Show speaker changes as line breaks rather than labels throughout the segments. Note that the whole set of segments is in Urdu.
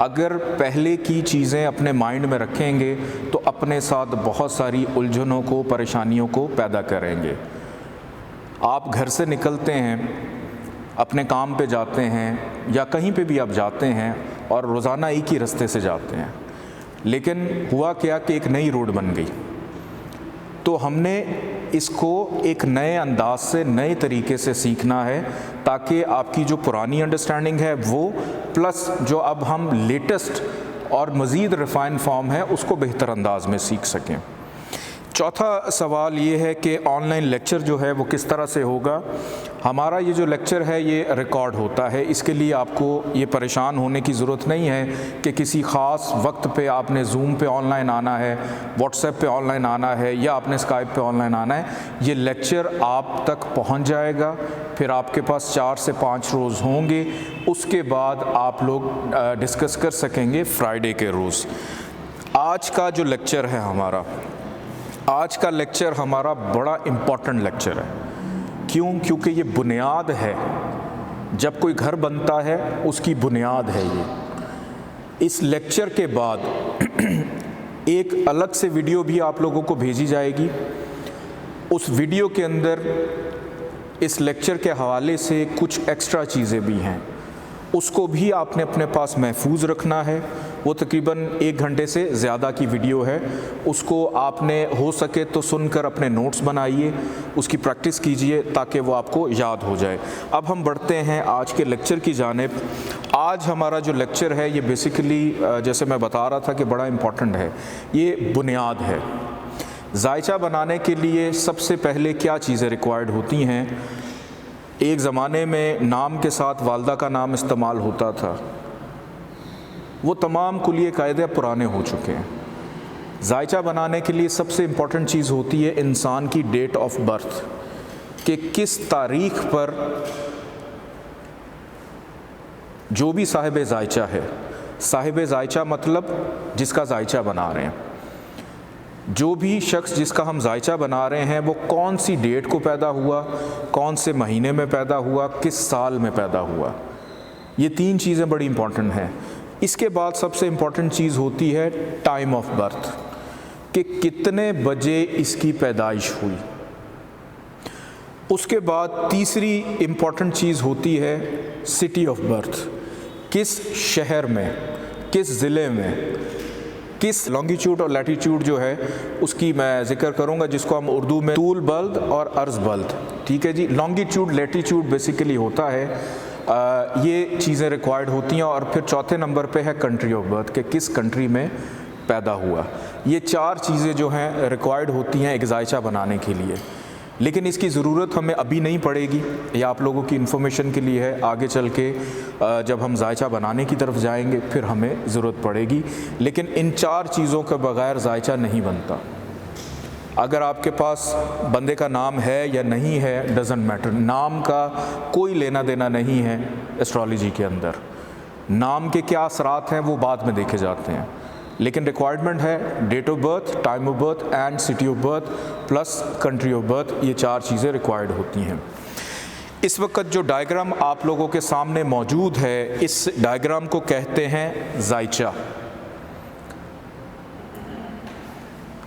اگر پہلے کی چیزیں اپنے مائنڈ میں رکھیں گے تو اپنے ساتھ بہت ساری الجھنوں کو، پریشانیوں کو پیدا کریں گے۔ آپ گھر سے نکلتے ہیں، اپنے کام پہ جاتے ہیں یا کہیں پہ بھی آپ جاتے ہیں اور روزانہ ایک ہی راستے سے جاتے ہیں، لیکن ہوا کیا کہ ایک نئی روڈ بن گئی، تو ہم نے اس کو ایک نئے انداز سے، نئے طریقے سے سیکھنا ہے تاکہ آپ کی جو پرانی انڈرسٹینڈنگ ہے وہ پلس جو اب ہم لیٹسٹ اور مزید ریفائن فارم ہے اس کو بہتر انداز میں سیکھ سکیں۔ چوتھا سوال یہ ہے کہ آن لائن لیکچر جو ہے وہ کس طرح سے ہوگا۔ ہمارا یہ جو لیکچر ہے یہ ریکارڈ ہوتا ہے، اس کے لیے آپ کو یہ پریشان ہونے کی ضرورت نہیں ہے کہ کسی خاص وقت پہ آپ نے زوم پہ آن لائن آنا ہے، واٹس ایپ پہ آن لائن آنا ہے یا آپ نے اسکائپ پہ آن لائن آنا ہے۔ یہ لیکچر آپ تک پہنچ جائے گا، پھر آپ کے پاس 4 سے 5 روز ہوں گے، اس کے بعد آپ لوگ ڈسکس کر سکیں گے فرائیڈے کے روز۔ آج کا جو لیکچر ہے آج کا لیکچر ہمارا بڑا امپورٹنٹ لیکچر ہے۔ کیونکہ یہ بنیاد ہے، جب کوئی گھر بنتا ہے اس کی بنیاد ہے یہ۔ اس لیکچر کے بعد ایک الگ سے ویڈیو بھی آپ لوگوں کو بھیجی جائے گی، اس ویڈیو کے اندر اس لیکچر کے حوالے سے کچھ ایکسٹرا چیزیں بھی ہیں، اس کو بھی آپ نے اپنے پاس محفوظ رکھنا ہے۔ وہ تقریباً 1 گھنٹے سے زیادہ کی ویڈیو ہے، اس کو آپ نے ہو سکے تو سن کر اپنے نوٹس بنائیے، اس کی پریکٹس کیجئے تاکہ وہ آپ کو یاد ہو جائے۔ اب ہم بڑھتے ہیں آج کے لیکچر کی جانب۔ آج ہمارا جو لیکچر ہے یہ بیسیکلی جیسے میں بتا رہا تھا کہ بڑا امپورٹنٹ ہے، یہ بنیاد ہے۔ ذائچہ بنانے کے لیے سب سے پہلے کیا چیزیں ریکوائرڈ ہوتی ہیں؟ ایک زمانے میں نام کے ساتھ والدہ کا نام استعمال ہوتا تھا، وہ تمام کلیے قاعدے پرانے ہو چکے ہیں۔ ذائچہ بنانے کے لیے سب سے امپورٹنٹ چیز ہوتی ہے انسان کی ڈیٹ آف برتھ، کہ کس تاریخ پر جو بھی صاحب ذائچہ ہے، صاحب ذائچہ مطلب جس کا ذائچہ بنا رہے ہیں، جو بھی شخص جس کا ہم ذائچہ بنا رہے ہیں وہ کون سی ڈیٹ کو پیدا ہوا، کون سے مہینے میں پیدا ہوا، کس سال میں پیدا ہوا۔ یہ 3 چیزیں بڑی امپورٹنٹ ہیں۔ اس کے بعد سب سے امپورٹنٹ چیز ہوتی ہے ٹائم آف برتھ، کہ کتنے بجے اس کی پیدائش ہوئی۔ اس کے بعد تیسری امپورٹنٹ چیز ہوتی ہے سٹی آف برتھ، کس شہر میں، کس ضلع میں، کس لانگیٹیوڈ اور لیٹیٹیوڈ جو ہے اس کی میں ذکر کروں گا، جس کو ہم اردو میں طول بلد اور عرض بلد، ٹھیک ہے جی۔ لانگیٹیوڈ لیٹیٹیوڈ بیسیکلی ہوتا ہے، یہ چیزیں ریکوائرڈ ہوتی ہیں۔ اور پھر چوتھے نمبر پہ ہے کنٹری آف برتھ، کہ کس کنٹری میں پیدا ہوا۔ یہ 4 چیزیں جو ہیں ریکوائرڈ ہوتی ہیں ایک ذائچہ بنانے کے لیے، لیکن اس کی ضرورت ہمیں ابھی نہیں پڑے گی، یہ آپ لوگوں کی انفارمیشن کے لیے ہے۔ آگے چل کے جب ہم ذائچہ بنانے کی طرف جائیں گے پھر ہمیں ضرورت پڑے گی، لیکن ان 4 چیزوں کے بغیر ذائچہ نہیں بنتا۔ اگر آپ کے پاس بندے کا نام ہے یا نہیں ہے ڈزنٹ میٹر، نام کا کوئی لینا دینا نہیں ہے ایسٹرالوجی کے اندر۔ نام کے کیا اثرات ہیں وہ بعد میں دیکھے جاتے ہیں، لیکن ریکوائرمنٹ ہے date of birth, time of birth and city of birth plus country of birth, یہ 4 چیزیں ریکوائرڈ ہوتی ہیں۔ اس وقت جو ڈائیگرام آپ لوگوں کے سامنے موجود ہے، اس ڈائیگرام کو کہتے ہیں ذائچہ۔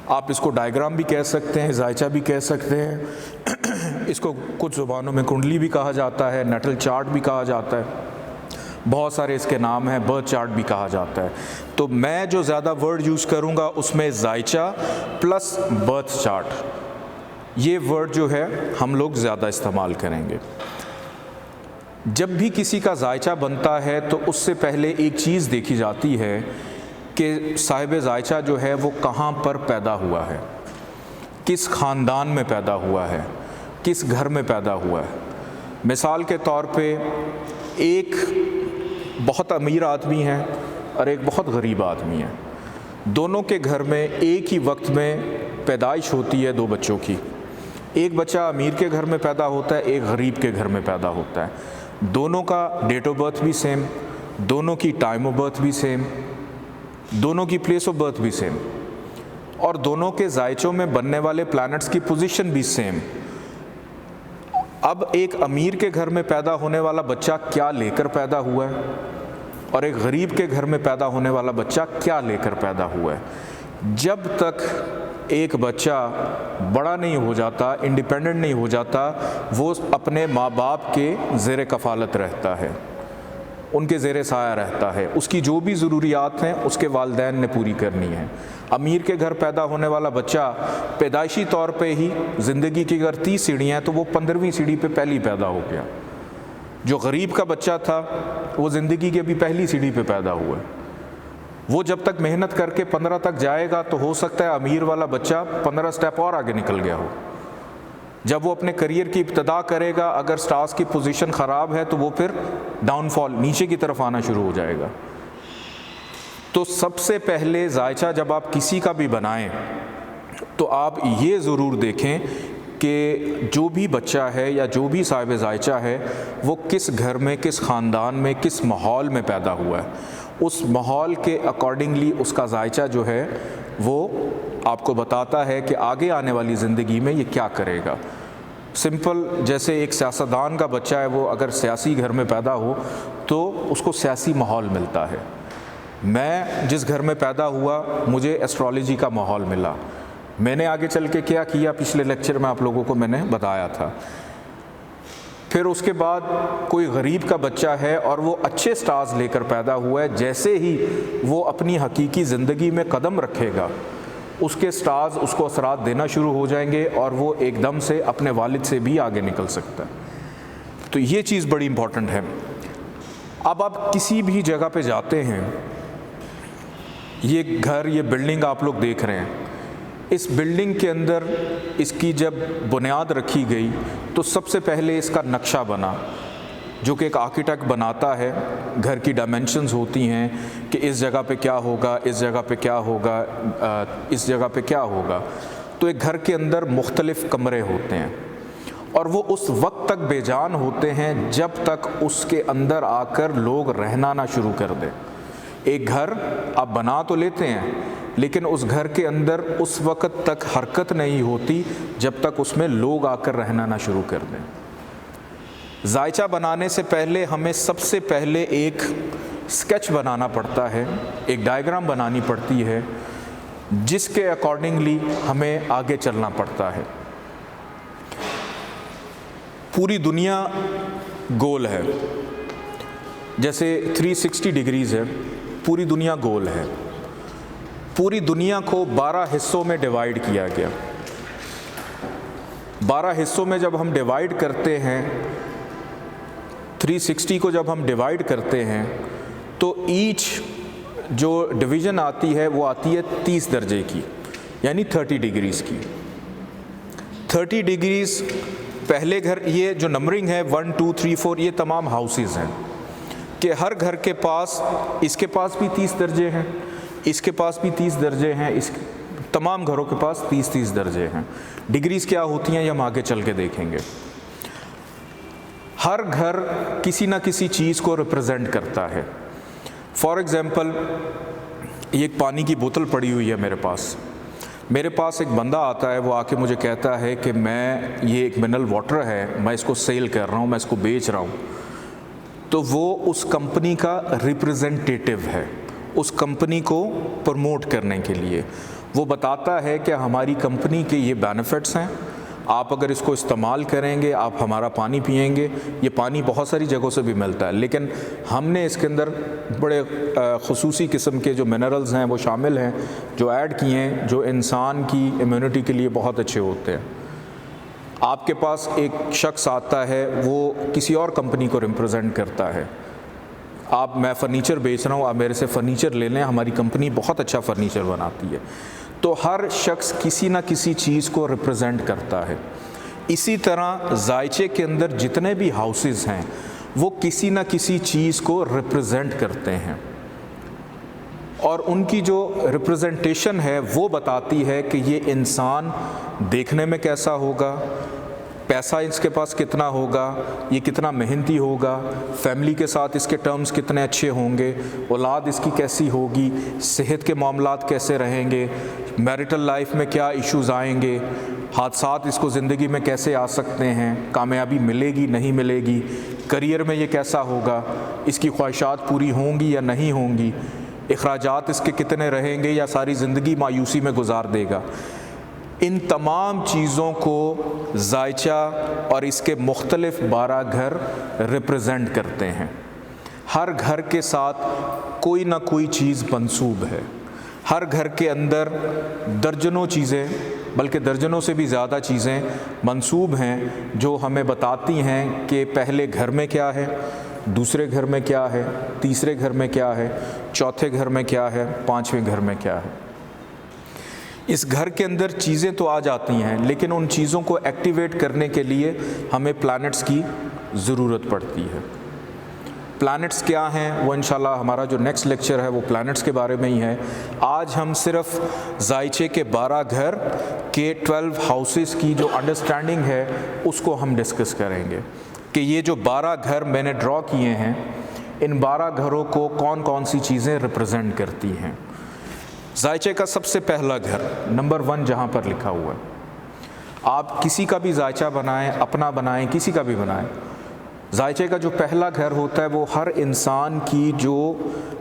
آپ اس کو ڈائیگرام بھی کہہ سکتے ہیں، ذائچہ بھی کہہ سکتے ہیں، اس کو کچھ زبانوں میں کنڈلی بھی کہا جاتا ہے، نیٹل چارٹ بھی کہا جاتا ہے، بہت سارے اس کے نام ہیں، برتھ چارٹ بھی کہا جاتا ہے۔ تو میں جو زیادہ ورڈ یوز کروں گا اس میں ذائچہ پلس برتھ چارٹ، یہ ورڈ جو ہے ہم لوگ زیادہ استعمال کریں گے۔ جب بھی کسی کا ذائچہ بنتا ہے تو اس سے پہلے ایک چیز دیکھی جاتی ہے کہ صاحب ذائچہ جو ہے وہ کہاں پر پیدا ہوا ہے، کس خاندان میں پیدا ہوا ہے، کس گھر میں پیدا ہوا ہے۔ مثال کے طور پہ ایک بہت امیر آدمی ہے اور ایک بہت غریب آدمی ہے، دونوں کے گھر میں ایک ہی وقت میں پیدائش ہوتی ہے 2 بچوں کی۔ ایک بچہ امیر کے گھر میں پیدا ہوتا ہے، ایک غریب کے گھر میں پیدا ہوتا ہے۔ دونوں کا ڈیٹ آف برتھ بھی سیم، دونوں کی ٹائم آف برتھ بھی سیم، دونوں کی پلیس آف برتھ بھی سیم، اور دونوں کے ذائچوں میں بننے والے پلانٹس کی پوزیشن بھی سیم۔ اب ایک امیر کے گھر میں پیدا ہونے والا بچہ کیا لے کر پیدا ہوا ہے؟ اور ایک غریب کے گھر میں پیدا ہونے والا بچہ کیا لے کر پیدا ہوا ہے. جب تک ایک بچہ بڑا نہیں ہو جاتا، انڈیپینڈنٹ نہیں ہو جاتا، وہ اپنے ماں باپ کے زیر کفالت رہتا ہے، ان کے زیر سایہ رہتا ہے. اس کی جو بھی ضروریات ہیں اس کے والدین نے پوری کرنی ہے. امیر کے گھر پیدا ہونے والا بچہ پیدائشی طور پہ ہی زندگی کی اگر 30 سیڑھیاں ہیں تو وہ 15ویں سیڑھی پہ پہلی پیدا ہو گیا. جو غریب کا بچہ تھا وہ زندگی کی ابھی پہلی سیڑھی پہ پیدا ہوا ہے. وہ جب تک محنت کر کے 15 تک جائے گا تو ہو سکتا ہے امیر والا بچہ 15 سٹیپ اور آگے نکل گیا ہو. جب وہ اپنے کریئر کی ابتدا کرے گا، اگر سٹارز کی پوزیشن خراب ہے تو وہ پھر ڈاؤن فال، نیچے کی طرف آنا شروع ہو جائے گا. تو سب سے پہلے ذائچہ جب آپ کسی کا بھی بنائیں تو آپ یہ ضرور دیکھیں کہ جو بھی بچہ ہے یا جو بھی صاحب ذائچہ ہے وہ کس گھر میں، کس خاندان میں، کس ماحول میں پیدا ہوا ہے. اس ماحول کے اکارڈنگلی اس کا ذائچہ جو ہے وہ آپ کو بتاتا ہے کہ آگے آنے والی زندگی میں یہ کیا کرے گا. سمپل جیسے ایک سیاستدان کا بچہ ہے، وہ اگر سیاسی گھر میں پیدا ہو تو اس کو سیاسی ماحول ملتا ہے. میں جس گھر میں پیدا ہوا مجھے ایسٹرالوجی کا ماحول ملا. میں نے آگے چل کے کیا کیا پچھلے لیکچر میں آپ لوگوں کو میں نے بتایا تھا. پھر اس کے بعد کوئی غریب کا بچہ ہے اور وہ اچھے سٹارز لے کر پیدا ہوا ہے، جیسے ہی وہ اپنی حقیقی زندگی میں قدم رکھے گا اس کے سٹارز اس کو اثرات دینا شروع ہو جائیں گے اور وہ ایک دم سے اپنے والد سے بھی آگے نکل سکتا ہے. تو یہ چیز بڑی امپورٹنٹ ہے. اب آپ کسی بھی جگہ پہ جاتے ہیں، یہ گھر، یہ بلڈنگ آپ لوگ دیکھ رہے ہیں، اس بلڈنگ کے اندر اس کی جب بنیاد رکھی گئی تو سب سے پہلے اس کا نقشہ بنا، جو کہ ایک آرکیٹیکٹ بناتا ہے. گھر کی ڈائمینشنز ہوتی ہیں کہ اس جگہ پہ کیا ہوگا، اس جگہ پہ کیا ہوگا، اس جگہ پہ کیا ہوگا. تو ایک گھر کے اندر مختلف کمرے ہوتے ہیں اور وہ اس وقت تک بے جان ہوتے ہیں جب تک اس کے اندر آ کر لوگ رہنا نہ شروع کر دیں. ایک گھر آپ بنا تو لیتے ہیں لیکن اس گھر کے اندر اس وقت تک حرکت نہیں ہوتی جب تک اس میں لوگ آ کر رہنا نہ شروع کر دیں. ذائچہ بنانے سے پہلے ہمیں سب سے پہلے ایک اسکیچ بنانا پڑتا ہے، ایک ڈائیگرام بنانی پڑتی ہے جس کے اکارڈنگلی ہمیں آگے چلنا پڑتا ہے. پوری دنیا گول ہے، جیسے 360 ڈگریز ہے، پوری دنیا گول ہے. پوری دنیا کو 12 حصوں میں ڈیوائیڈ کیا گیا. 12 حصوں میں جب ہم ڈیوائیڈ کرتے ہیں، 360 کو جب ہم ڈیوائیڈ کرتے ہیں تو ایچ جو ڈویژن آتی ہے وہ آتی ہے 30 درجے کی، یعنی 30 ڈگریز کی. 30 ڈگریز پہلے گھر، یہ جو نمبرنگ ہے 1 2 3 4 یہ تمام ہاؤسز ہیں کہ ہر گھر کے پاس، اس کے پاس بھی 30 درجے ہیں، اس کے پاس بھی 30 درجے ہیں، تمام گھروں کے پاس 30 درجے ہیں. ڈگریز کیا ہوتی ہیں یہ ہم آگے چل کے دیکھیں گے. ہر گھر کسی نہ کسی چیز کو ریپرزینٹ کرتا ہے. فار ایگزامپل یہ ایک پانی کی بوتل پڑی ہوئی ہے میرے پاس ایک بندہ آتا ہے، وہ آ کے مجھے کہتا ہے کہ میں یہ ایک منرل واٹر ہے، میں اس کو سیل کر رہا ہوں، میں اس کو بیچ رہا ہوں. تو وہ اس کمپنی کا ریپرزینٹیٹیو ہے، اس کمپنی کو پروموٹ کرنے کے لیے. وہ بتاتا ہے کہ ہماری کمپنی کے یہ بینیفٹس ہیں، آپ اگر اس کو استعمال کریں گے آپ ہمارا پانی پئیں گے. یہ پانی بہت ساری جگہوں سے بھی ملتا ہے لیکن ہم نے اس کے اندر بڑے خصوصی قسم کے جو منرلز ہیں وہ شامل ہیں جو ایڈ کیے ہیں، جو انسان کی امیونٹی کے لیے بہت اچھے ہوتے ہیں. آپ کے پاس ایک شخص آتا ہے، وہ کسی اور کمپنی کو ریپرزینٹ کرتا ہے. میں فرنیچر بیچ رہا ہوں، آپ میرے سے فرنیچر لے لیں، ہماری کمپنی بہت اچھا فرنیچر بناتی ہے. تو ہر شخص کسی نہ کسی چیز کو ریپرزینٹ کرتا ہے. اسی طرح ذائچے کے اندر جتنے بھی ہاؤسز ہیں وہ کسی نہ کسی چیز کو ریپرزینٹ کرتے ہیں اور ان کی جو ریپرزینٹیشن ہے وہ بتاتی ہے کہ یہ انسان دیکھنے میں کیسا ہوگا، پیسہ اس کے پاس کتنا ہوگا، یہ کتنا محنتی ہوگا، فیملی کے ساتھ اس کے ٹرمز کتنے اچھے ہوں گے، اولاد اس کی کیسی ہوگی، صحت کے معاملات کیسے رہیں گے، میرٹل لائف میں کیا ایشوز آئیں گے، حادثات اس کو زندگی میں کیسے آ سکتے ہیں، کامیابی ملے گی نہیں ملے گی، کریئر میں یہ کیسا ہوگا، اس کی خواہشات پوری ہوں گی یا نہیں ہوں گی، اخراجات اس کے کتنے رہیں گے یا ساری زندگی مایوسی میں گزار دے گا۔ ان تمام چیزوں کو ذائچہ اور اس کے مختلف 12 گھر ریپرزینٹ کرتے ہیں۔ ہر گھر کے ساتھ کوئی نہ کوئی چیز منسوب ہے۔ ہر گھر کے اندر درجنوں چیزیں، بلکہ درجنوں سے بھی زیادہ چیزیں منسوب ہیں جو ہمیں بتاتی ہیں کہ پہلے گھر میں کیا ہے، دوسرے گھر میں کیا ہے، تیسرے گھر میں کیا ہے، چوتھے گھر میں کیا ہے، پانچویں گھر میں کیا ہے۔ اس گھر کے اندر چیزیں تو آ جاتی ہیں، لیکن ان چیزوں کو ایکٹیویٹ کرنے کے لیے ہمیں پلانٹس کی ضرورت پڑتی ہے۔ پلانٹس کیا ہیں وہ انشاءاللہ ہمارا جو نیکسٹ لیکچر ہے وہ پلانٹس کے بارے میں ہی ہے۔ آج ہم صرف ذائچے کے 12 گھر کے 12 ہاؤسز کی جو انڈرسٹینڈنگ ہے اس کو ہم ڈسکس کریں گے کہ یہ جو 12 گھر میں نے ڈرا کیے ہیں، ان 12 گھروں کو کون کون سی چیزیں ریپرزینٹ کرتی ہیں۔ ذائچے کا سب سے پہلا گھر نمبر 1 جہاں پر لکھا ہوا ہے، آپ کسی کا بھی ذائچہ بنائیں، اپنا بنائیں، کسی کا بھی بنائیں، ذائچے کا جو پہلا گھر ہوتا ہے وہ ہر انسان کی جو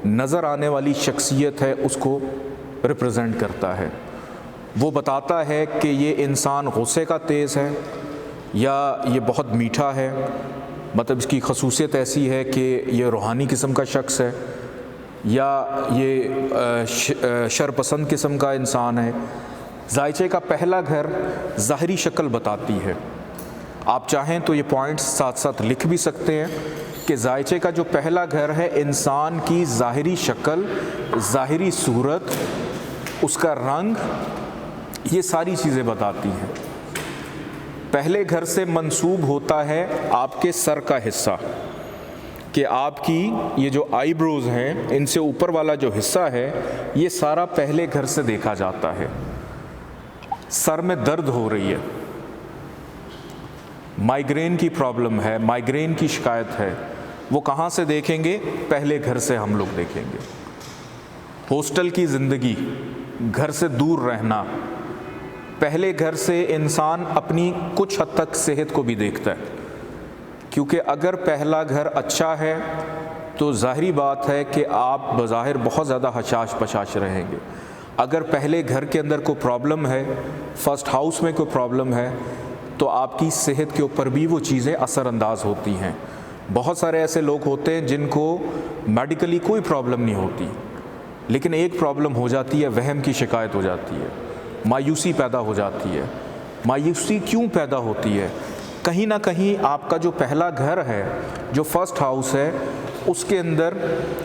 نظر آنے والی شخصیت ہے اس کو ریپرزینٹ کرتا ہے۔ وہ بتاتا ہے کہ یہ انسان غصے کا تیز ہے یا یہ بہت میٹھا ہے، مطلب اس کی خصوصیت ایسی ہے کہ یہ روحانی قسم کا شخص ہے، یا یہ شر پسند قسم کا انسان ہے۔ ذائچے کا پہلا گھر ظاہری شکل بتاتی ہے۔ آپ چاہیں تو یہ پوائنٹس ساتھ ساتھ لکھ بھی سکتے ہیں کہ ذائچے کا جو پہلا گھر ہے انسان کی ظاہری شکل، ظاہری صورت، اس کا رنگ، یہ ساری چیزیں بتاتی ہیں۔ پہلے گھر سے منسوب ہوتا ہے آپ کے سر کا حصہ، کہ آپ کی یہ جو آئی بروز ہیں ان سے اوپر والا جو حصہ ہے یہ سارا پہلے گھر سے دیکھا جاتا ہے۔ سر میں درد ہو رہی ہے، مائیگرین کی پرابلم ہے، مائیگرین کی شکایت ہے، وہ کہاں سے دیکھیں گے؟ پہلے گھر سے ہم لوگ دیکھیں گے۔ ہاسٹل کی زندگی، گھر سے دور رہنا، پہلے گھر سے انسان اپنی کچھ حد تک صحت کو بھی دیکھتا ہے، کیونکہ اگر پہلا گھر اچھا ہے تو ظاہری بات ہے کہ آپ بظاہر بہت زیادہ حشاش پشاش رہیں گے۔ اگر پہلے گھر کے اندر کوئی پرابلم ہے، فرسٹ ہاؤس میں کوئی پرابلم ہے، تو آپ کی صحت کے اوپر بھی وہ چیزیں اثر انداز ہوتی ہیں۔ بہت سارے ایسے لوگ ہوتے ہیں جن کو میڈیکلی کوئی پرابلم نہیں ہوتی، لیکن ایک پرابلم ہو جاتی ہے، وہم کی شکایت ہو جاتی ہے، مایوسی پیدا ہو جاتی ہے۔ مایوسی کیوں پیدا ہوتی ہے؟ کہیں نہ کہیں آپ کا جو پہلا گھر ہے، جو فرسٹ ہاؤس ہے، اس کے اندر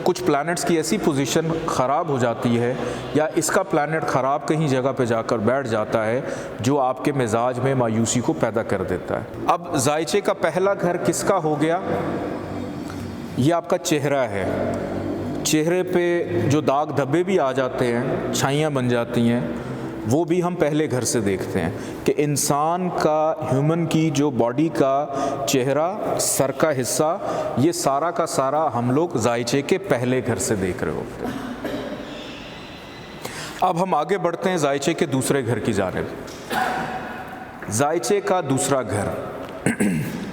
کچھ پلانٹس کی ایسی پوزیشن خراب ہو جاتی ہے، یا اس کا پلانٹ خراب کہیں جگہ پہ جا کر بیٹھ جاتا ہے جو آپ کے مزاج میں مایوسی کو پیدا کر دیتا ہے۔ اب ذائچے کا پہلا گھر کس کا ہو گیا؟ یہ آپ کا چہرہ ہے۔ چہرے پہ جو داغ دھبے بھی آ جاتے ہیں، چھائیاں بن جاتی ہیں، وہ بھی ہم پہلے گھر سے دیکھتے ہیں کہ انسان کا، ہیومن کی جو باڈی کا چہرہ، سر کا حصہ، یہ سارا کا سارا ہم لوگ ذائچے کے پہلے گھر سے دیکھ رہے ہوتے ہیں۔ اب ہم آگے بڑھتے ہیں ذائچے کے دوسرے گھر کی جانب۔ ذائچے کا دوسرا گھر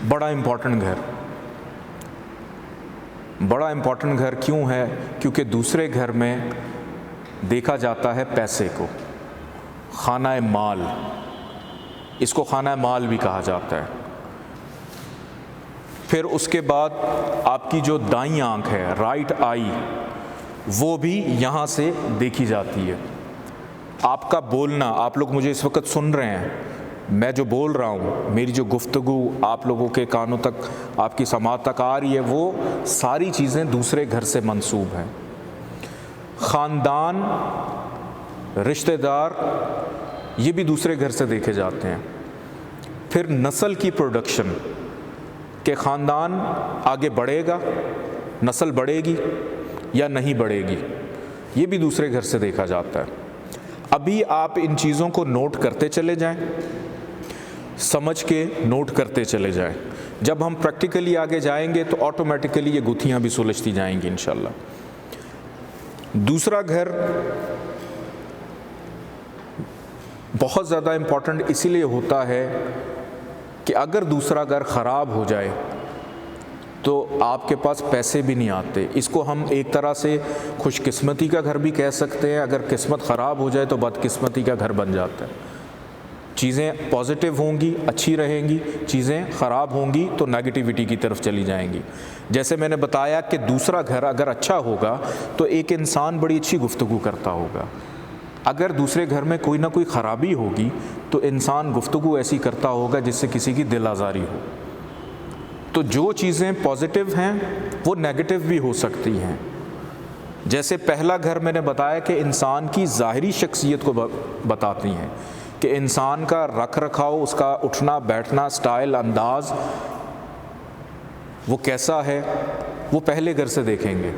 بڑا امپورٹنٹ گھر۔ بڑا امپورٹنٹ گھر کیوں ہے؟ کیونکہ دوسرے گھر میں دیکھا جاتا ہے پیسے کو، خانہ مال، اس کو خانہ مال بھی کہا جاتا ہے۔ پھر اس کے بعد آپ کی جو دائیں آنکھ ہے، رائٹ آئی، وہ بھی یہاں سے دیکھی جاتی ہے۔ آپ کا بولنا، آپ لوگ مجھے اس وقت سن رہے ہیں، میں جو بول رہا ہوں، میری جو گفتگو آپ لوگوں کے کانوں تک، آپ کی سماعت تک آ رہی ہے، وہ ساری چیزیں دوسرے گھر سے منسوب ہیں۔ خاندان، رشتہ دار، یہ بھی دوسرے گھر سے دیکھے جاتے ہیں۔ پھر نسل کی پروڈکشن، کہ خاندان آگے بڑھے گا، نسل بڑھے گی یا نہیں بڑھے گی، یہ بھی دوسرے گھر سے دیکھا جاتا ہے۔ ابھی آپ ان چیزوں کو نوٹ کرتے چلے جائیں، سمجھ کے نوٹ کرتے چلے جائیں، جب ہم پریکٹیکلی آگے جائیں گے تو آٹومیٹیکلی یہ گتھیاں بھی سلجھتی جائیں گی انشاءاللہ۔ دوسرا گھر بہت زیادہ امپورٹنٹ اسی لیے ہوتا ہے کہ اگر دوسرا گھر خراب ہو جائے تو آپ کے پاس پیسے بھی نہیں آتے. اس کو ہم ایک طرح سے خوش قسمتی کا گھر بھی کہہ سکتے ہیں. اگر قسمت خراب ہو جائے تو بد قسمتی کا گھر بن جاتا ہے. چیزیں پازیٹیو ہوں گی اچھی رہیں گی, چیزیں خراب ہوں گی تو نیگیٹیوٹی کی طرف چلی جائیں گی. جیسے میں نے بتایا کہ دوسرا گھر اگر اچھا ہوگا تو ایک انسان بڑی اچھی گفتگو کرتا ہوگا. اگر دوسرے گھر میں کوئی نہ کوئی خرابی ہوگی تو انسان گفتگو ایسی کرتا ہوگا جس سے کسی کی دل آزاری ہو. تو جو چیزیں پازیٹیو ہیں وہ نیگیٹو بھی ہو سکتی ہیں. جیسے پہلا گھر میں نے بتایا کہ انسان کی ظاہری شخصیت کو بتاتی ہیں کہ انسان کا رکھ رکھاؤ, اس کا اٹھنا بیٹھنا, سٹائل, انداز وہ کیسا ہے, وہ پہلے گھر سے دیکھیں گے.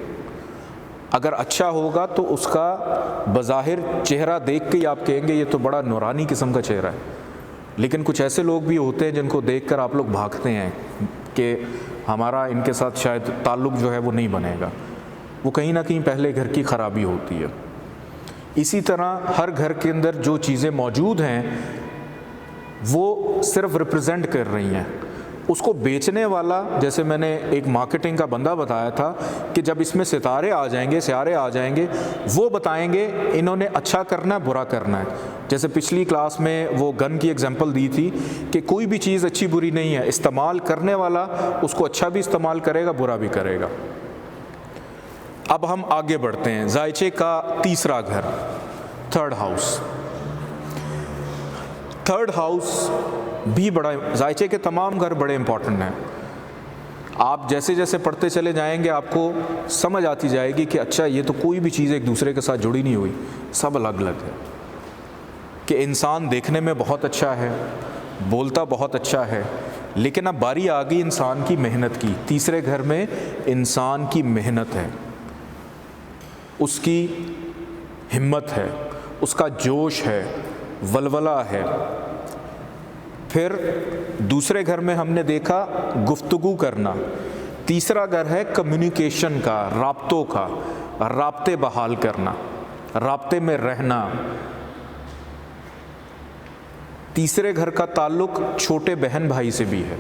اگر اچھا ہوگا تو اس کا بظاہر چہرہ دیکھ کے ہی آپ کہیں گے یہ تو بڑا نورانی قسم کا چہرہ ہے. لیکن کچھ ایسے لوگ بھی ہوتے ہیں جن کو دیکھ کر آپ لوگ بھاگتے ہیں کہ ہمارا ان کے ساتھ شاید تعلق جو ہے وہ نہیں بنے گا. وہ کہیں نہ کہیں پہلے گھر کی خرابی ہوتی ہے. اسی طرح ہر گھر کے اندر جو چیزیں موجود ہیں وہ صرف ریپرزینٹ کر رہی ہیں. اس کو بیچنے والا, جیسے میں نے ایک مارکیٹنگ کا بندہ بتایا تھا کہ جب اس میں سیارے آ جائیں گے وہ بتائیں گے انہوں نے اچھا کرنا ہے برا کرنا ہے. جیسے پچھلی کلاس میں وہ گن کی ایگزامپل دی تھی کہ کوئی بھی چیز اچھی بری نہیں ہے, استعمال کرنے والا اس کو اچھا بھی استعمال کرے گا برا بھی کرے گا. اب ہم آگے بڑھتے ہیں. ذائچے کا تیسرا گھر, تھرڈ ہاؤس. تھرڈ ہاؤس بھی بڑا, ذائچے کے تمام گھر بڑے امپورٹنٹ ہیں. آپ جیسے جیسے پڑھتے چلے جائیں گے آپ کو سمجھ آتی جائے گی کہ اچھا یہ تو کوئی بھی چیز ایک دوسرے کے ساتھ جڑی نہیں ہوئی, سب الگ الگ ہے. کہ انسان دیکھنے میں بہت اچھا ہے, بولتا بہت اچھا ہے, لیکن اب باری آ گئی انسان کی محنت کی. تیسرے گھر میں انسان کی محنت ہے, اس کی ہمت ہے, اس کا جوش ہے, ولولہ ہے. پھر دوسرے گھر میں ہم نے دیکھا گفتگو کرنا. تیسرا گھر ہے کمیونیکیشن کا, رابطوں کا, رابطے بحال کرنا, رابطے میں رہنا. تیسرے گھر کا تعلق چھوٹے بہن بھائی سے بھی ہے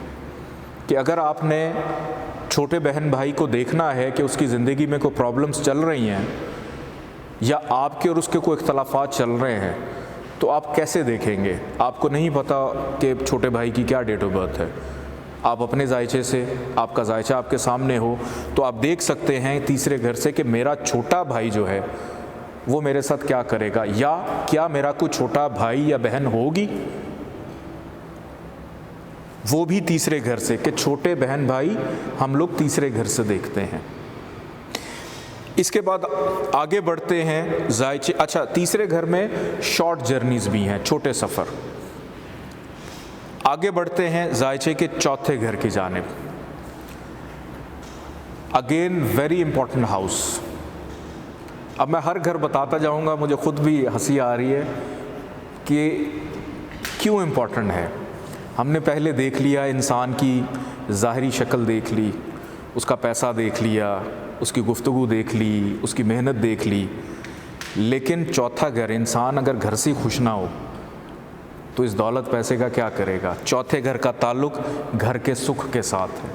کہ اگر آپ نے چھوٹے بہن بھائی کو دیکھنا ہے کہ اس کی زندگی میں کوئی پرابلمس چل رہی ہیں یا آپ کے اور اس کے کوئی اختلافات چل رہے ہیں تو آپ کیسے دیکھیں گے؟ آپ کو نہیں پتہ کہ چھوٹے بھائی کی کیا ڈیٹ آف برتھ ہے. آپ اپنے ذائچے سے, آپ کا ذائچہ آپ کے سامنے ہو تو آپ دیکھ سکتے ہیں تیسرے گھر سے کہ میرا چھوٹا بھائی جو ہے وہ میرے ساتھ کیا کرے گا, یا کیا میرا کوئی چھوٹا بھائی یا بہن ہوگی. وہ بھی تیسرے گھر سے, کہ چھوٹے بہن بھائی ہم لوگ تیسرے گھر سے دیکھتے ہیں. اس کے بعد آگے بڑھتے ہیں ذائچے. اچھا, تیسرے گھر میں شارٹ جرنیز بھی ہیں, چھوٹے سفر. آگے بڑھتے ہیں ذائچے کے چوتھے گھر کی جانب. Again very important house. اب میں ہر گھر بتاتا جاؤں گا, مجھے خود بھی ہنسی آ رہی ہے کہ کیوں امپورٹنٹ ہے. ہم نے پہلے دیکھ لیا انسان کی ظاہری شکل دیکھ لی, اس کا پیسہ دیکھ لیا, اس کی گفتگو دیکھ لی, اس کی محنت دیکھ لی. لیکن چوتھا گھر, انسان اگر گھر سے خوش نہ ہو تو اس دولت پیسے کا کیا کرے گا. چوتھے گھر کا تعلق گھر کے سکھ کے ساتھ ہے.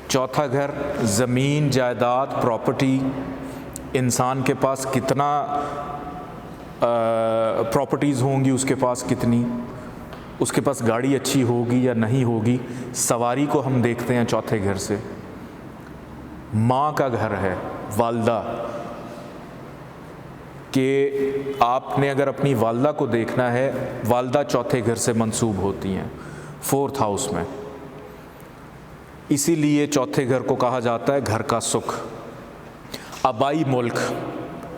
چوتھا گھر زمین, جائیداد, پراپرٹی, انسان کے پاس کتنا پراپرٹیز ہوں گی, اس کے پاس کتنی, اس کے پاس گاڑی اچھی ہوگی یا نہیں ہوگی. سواری کو ہم دیکھتے ہیں چوتھے گھر سے. ماں کا گھر ہے, والدہ, کہ آپ نے اگر اپنی والدہ کو دیکھنا ہے, والدہ چوتھے گھر سے منسوب ہوتی ہیں, فورتھ ہاؤس میں. اسی لیے چوتھے گھر کو کہا جاتا ہے گھر کا سکھ. آبائی ملک,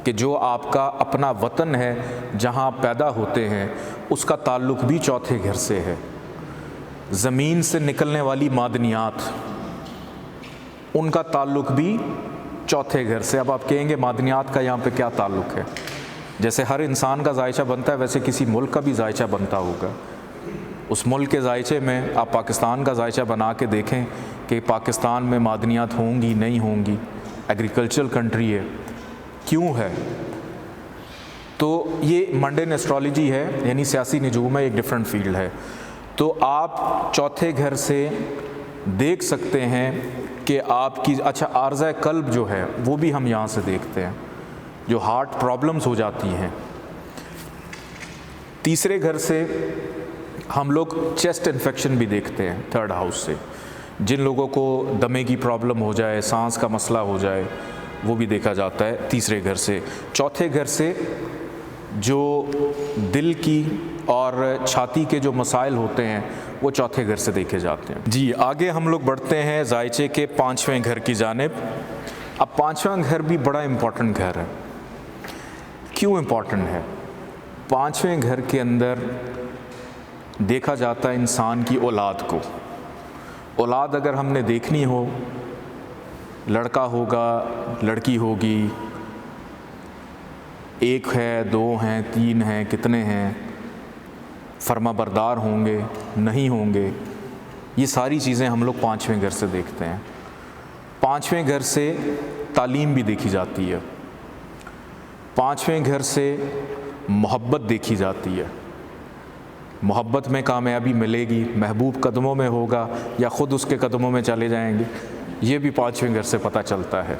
کہ جو آپ کا اپنا وطن ہے جہاں پیدا ہوتے ہیں, اس کا تعلق بھی چوتھے گھر سے ہے. زمین سے نکلنے والی معدنیات, ان کا تعلق بھی چوتھے گھر سے. اب آپ کہیں گے معدنیات کا یہاں پہ کیا تعلق ہے؟ جیسے ہر انسان کا ذائچہ بنتا ہے ویسے کسی ملک کا بھی ذائچہ بنتا ہوگا. اس ملک کے ذائچے میں آپ پاکستان کا ذائچہ بنا کے دیکھیں کہ پاکستان میں معدنیات ہوں گی نہیں ہوں گی. ایگریکلچرل کنٹری ہے, کیوں ہے؟ تو یہ منڈین ایسٹرالوجی ہے, یعنی سیاسی نجوم ہے, ایک ڈیفرنٹ فیلڈ ہے. تو آپ چوتھے گھر سے دیکھ سکتے ہیں کہ آپ کی اچھا عارضہ قلب جو ہے وہ بھی ہم یہاں سے دیکھتے ہیں، جو ہارٹ پرابلمز ہو جاتی ہیں۔ تیسرے گھر سے ہم لوگ چیسٹ انفیکشن بھی دیکھتے ہیں، تھرڈ ہاؤس سے، جن لوگوں کو دمے کی پرابلم ہو جائے، سانس کا مسئلہ ہو جائے، وہ بھی دیکھا جاتا ہے تیسرے گھر سے۔ چوتھے گھر سے جو دل کی اور چھاتی کے جو مسائل ہوتے ہیں وہ چوتھے گھر سے دیکھے جاتے ہیں۔ جی آگے ہم لوگ بڑھتے ہیں ذائچے کے پانچویں گھر کی جانب۔ اب پانچواں گھر بھی بڑا امپورٹنٹ گھر ہے۔ کیوں امپورٹنٹ ہے؟ پانچویں گھر کے اندر دیکھا جاتا ہے انسان کی اولاد کو۔ اولاد اگر ہم نے دیکھنی ہو، لڑکا ہوگا، لڑکی ہوگی، ایک ہے، دو ہیں، تین ہیں، کتنے ہیں، فرما بردار ہوں گے، نہیں ہوں گے، یہ ساری چیزیں ہم لوگ پانچویں گھر سے دیکھتے ہیں۔ پانچویں گھر سے تعلیم بھی دیکھی جاتی ہے، پانچویں گھر سے محبت دیکھی جاتی ہے۔ محبت میں کامیابی ملے گی، محبوب قدموں میں ہوگا یا خود اس کے قدموں میں چلے جائیں گے، یہ بھی پانچویں گھر سے پتہ چلتا ہے۔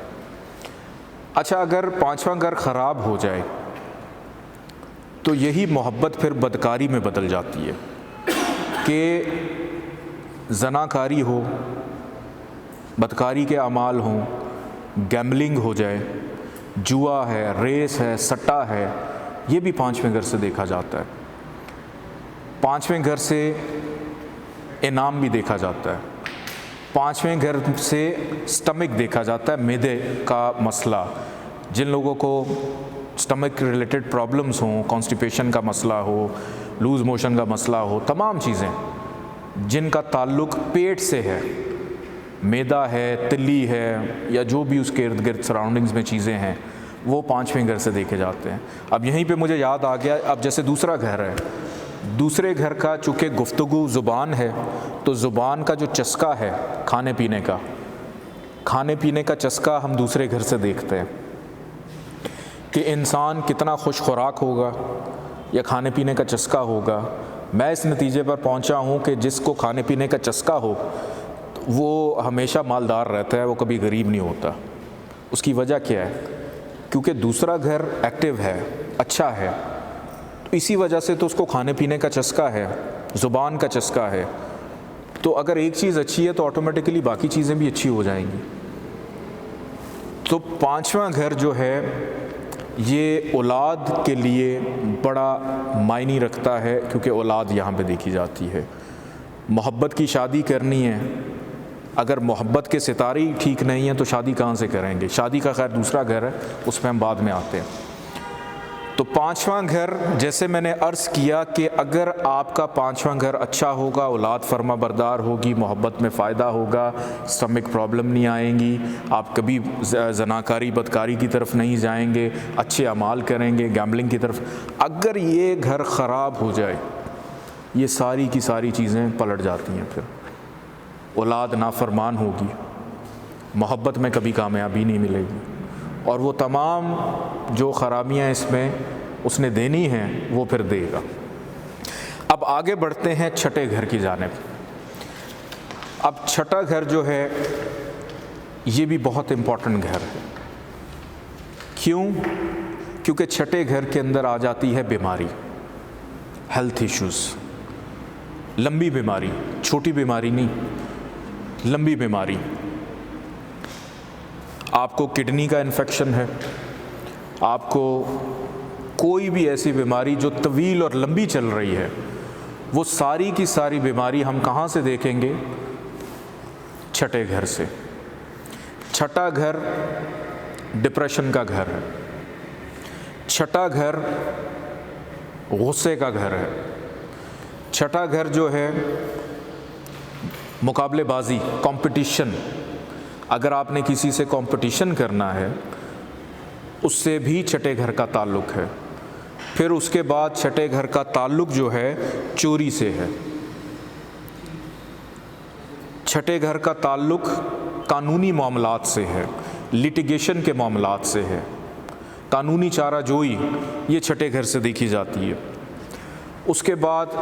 اچھا اگر پانچواں گھر خراب ہو جائے تو یہی محبت پھر بدکاری میں بدل جاتی ہے کہ زناکاری ہو، بدکاری کے اعمال ہوں، گیملنگ ہو جائے، جوا ہے، ریس ہے، سٹا ہے، یہ بھی پانچویں گھر سے دیکھا جاتا ہے۔ پانچویں گھر سے انعام بھی دیکھا جاتا ہے۔ پانچویں گھر سے سٹمک دیکھا جاتا ہے، معدے کا مسئلہ، جن لوگوں کو سٹمک ریلیٹڈ پرابلمز ہوں، کانسٹیپیشن کا مسئلہ ہو، لوز موشن کا مسئلہ ہو، تمام چیزیں جن کا تعلق پیٹ سے ہے، معدہ ہے، تلی ہے، یا جو بھی اس کے ارد گرد سراؤنڈنگز میں چیزیں ہیں، وہ پانچویں گھر سے دیکھے جاتے ہیں۔ اب یہیں پہ مجھے یاد آ گیا، اب جیسے دوسرا گھر ہے، دوسرے گھر کا چونکہ گفتگو زبان ہے، تو زبان کا جو چسکا ہے کھانے پینے کا، کھانے پینے کا چسکا ہم دوسرے گھر سے دیکھتے ہیں کہ انسان کتنا خوش خوراک ہوگا یا کھانے پینے کا چسکا ہوگا۔ میں اس نتیجے پر پہنچا ہوں کہ جس کو کھانے پینے کا چسکا ہو وہ ہمیشہ مالدار رہتا ہے، وہ کبھی غریب نہیں ہوتا۔ اس کی وجہ کیا ہے؟ کیونکہ دوسرا گھر ایکٹیو ہے، اچھا ہے، تو اسی وجہ سے تو اس کو کھانے پینے کا چسکا ہے، زبان کا چسکا ہے۔ تو اگر ایک چیز اچھی ہے تو آٹومیٹکلی باقی چیزیں بھی اچھی ہو جائیں گی۔ تو پانچواں گھر جو ہے یہ اولاد کے لیے بڑا معنی رکھتا ہے، کیونکہ اولاد یہاں پہ دیکھی جاتی ہے۔ محبت کی شادی کرنی ہے، اگر محبت کے ستارے ہی ٹھیک نہیں ہیں تو شادی کہاں سے کریں گے؟ شادی کا خیر دوسرا گھر ہے، اس پہ ہم بعد میں آتے ہیں۔ تو پانچواں گھر، جیسے میں نے عرض کیا کہ اگر آپ کا پانچواں گھر اچھا ہوگا، اولاد فرما بردار ہوگی، محبت میں فائدہ ہوگا، سٹمک پرابلم نہیں آئیں گی، آپ کبھی زناکاری بدکاری کی طرف نہیں جائیں گے، اچھے اعمال کریں گے، گیمبلنگ کی طرف۔ اگر یہ گھر خراب ہو جائے، یہ ساری کی ساری چیزیں پلٹ جاتی ہیں۔ پھر اولاد نافرمان ہوگی، محبت میں کبھی کامیابی نہیں ملے گی، اور وہ تمام جو خرابیاں اس میں اس نے دینی ہیں وہ پھر دے گا۔ اب آگے بڑھتے ہیں چھٹے گھر کی جانب۔ اب چھٹا گھر جو ہے یہ بھی بہت امپورٹنٹ گھر ہے۔ کیوں؟ کیونکہ چھٹے گھر کے اندر آ جاتی ہے بیماری، ہیلتھ ایشوز، لمبی بیماری، چھوٹی بیماری نہیں، لمبی بیماری۔ آپ کو کڈنی کا انفیکشن ہے، آپ کو کوئی بھی ایسی بیماری جو طویل اور لمبی چل رہی ہے، وہ ساری کی ساری بیماری ہم کہاں سے دیکھیں گے؟ چھٹے گھر سے۔ چھٹا گھر ڈپریشن کا گھر ہے، چھٹا گھر غصے کا گھر ہے، چھٹا گھر جو ہے مقابلے بازی، کمپٹیشن۔ اگر آپ نے کسی سے کمپٹیشن کرنا ہے، اس سے بھی چھٹے گھر کا تعلق ہے۔ پھر اس کے بعد چھٹے گھر کا تعلق جو ہے چوری سے ہے۔ چھٹے گھر کا تعلق قانونی معاملات سے ہے، لیٹیگیشن کے معاملات سے ہے، قانونی چارہ جوئی، یہ چھٹے گھر سے دیکھی جاتی ہے۔ اس کے بعد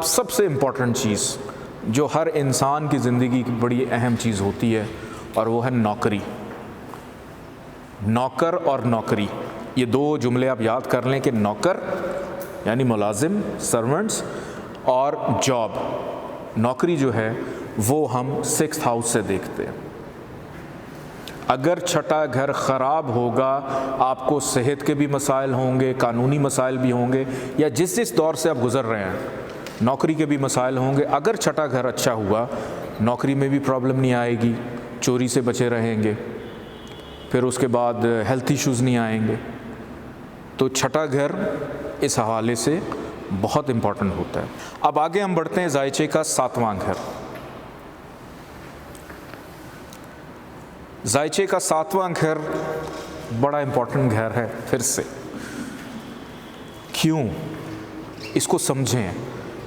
سب سے امپورٹنٹ چیز جو ہر انسان کی زندگی کی بڑی اہم چیز ہوتی ہے، اور وہ ہے نوکری. نوکر اور نوکری، یہ دو جملے آپ یاد کر لیں کہ نوکر یعنی ملازم، سرونٹس، اور جاب، نوکری جو ہے وہ ہم 6th ہاؤس سے دیکھتے ہیں. اگر چھٹا گھر خراب ہوگا آپ کو صحت کے بھی مسائل ہوں گے، قانونی مسائل بھی ہوں گے، یا جس دور سے آپ گزر رہے ہیں نوکری کے بھی مسائل ہوں گے. اگر چھٹا گھر اچھا ہوا نوکری میں بھی پرابلم نہیں آئے گی، چوری سے بچے رہیں گے، پھر اس کے بعد ہیلتھ ایشوز نہیں آئیں گے. تو چھٹا گھر اس حوالے سے بہت امپورٹنٹ ہوتا ہے. اب آگے ہم بڑھتے ہیں ذائچے کا 7واں گھر. ذائچے کا 7واں گھر بڑا امپورٹنٹ گھر ہے. پھر سے کیوں؟ اس کو سمجھیں،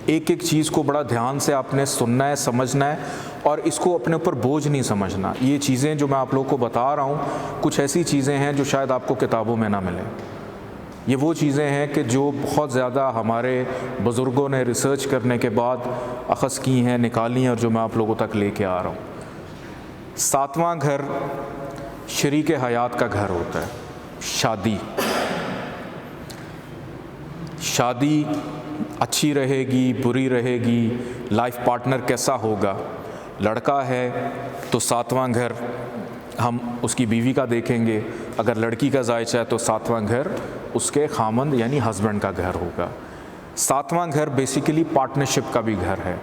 ایک ایک چیز کو بڑا دھیان سے آپ نے سننا ہے، سمجھنا ہے، اور اس کو اپنے اوپر بوجھ نہیں سمجھنا. یہ چیزیں جو میں آپ لوگوں کو بتا رہا ہوں کچھ ایسی چیزیں ہیں جو شاید آپ کو کتابوں میں نہ ملیں. یہ وہ چیزیں ہیں کہ جو بہت زیادہ ہمارے بزرگوں نے ریسرچ کرنے کے بعد اخذ کی ہیں، نکالی ہیں، اور جو میں آپ لوگوں تک لے کے آ رہا ہوں. 7واں گھر شریک حیات کا گھر ہوتا ہے. شادی اچھی رہے گی، بری رہے گی، لائف پارٹنر کیسا ہوگا. لڑکا ہے تو 7واں گھر ہم اس کی بیوی کا دیکھیں گے. اگر لڑکی کا ذائچہ ہے تو 7واں گھر اس کے خامند یعنی ہسبینڈ کا گھر ہوگا. 7واں گھر بیسیکلی پارٹنرشپ کا بھی گھر ہے،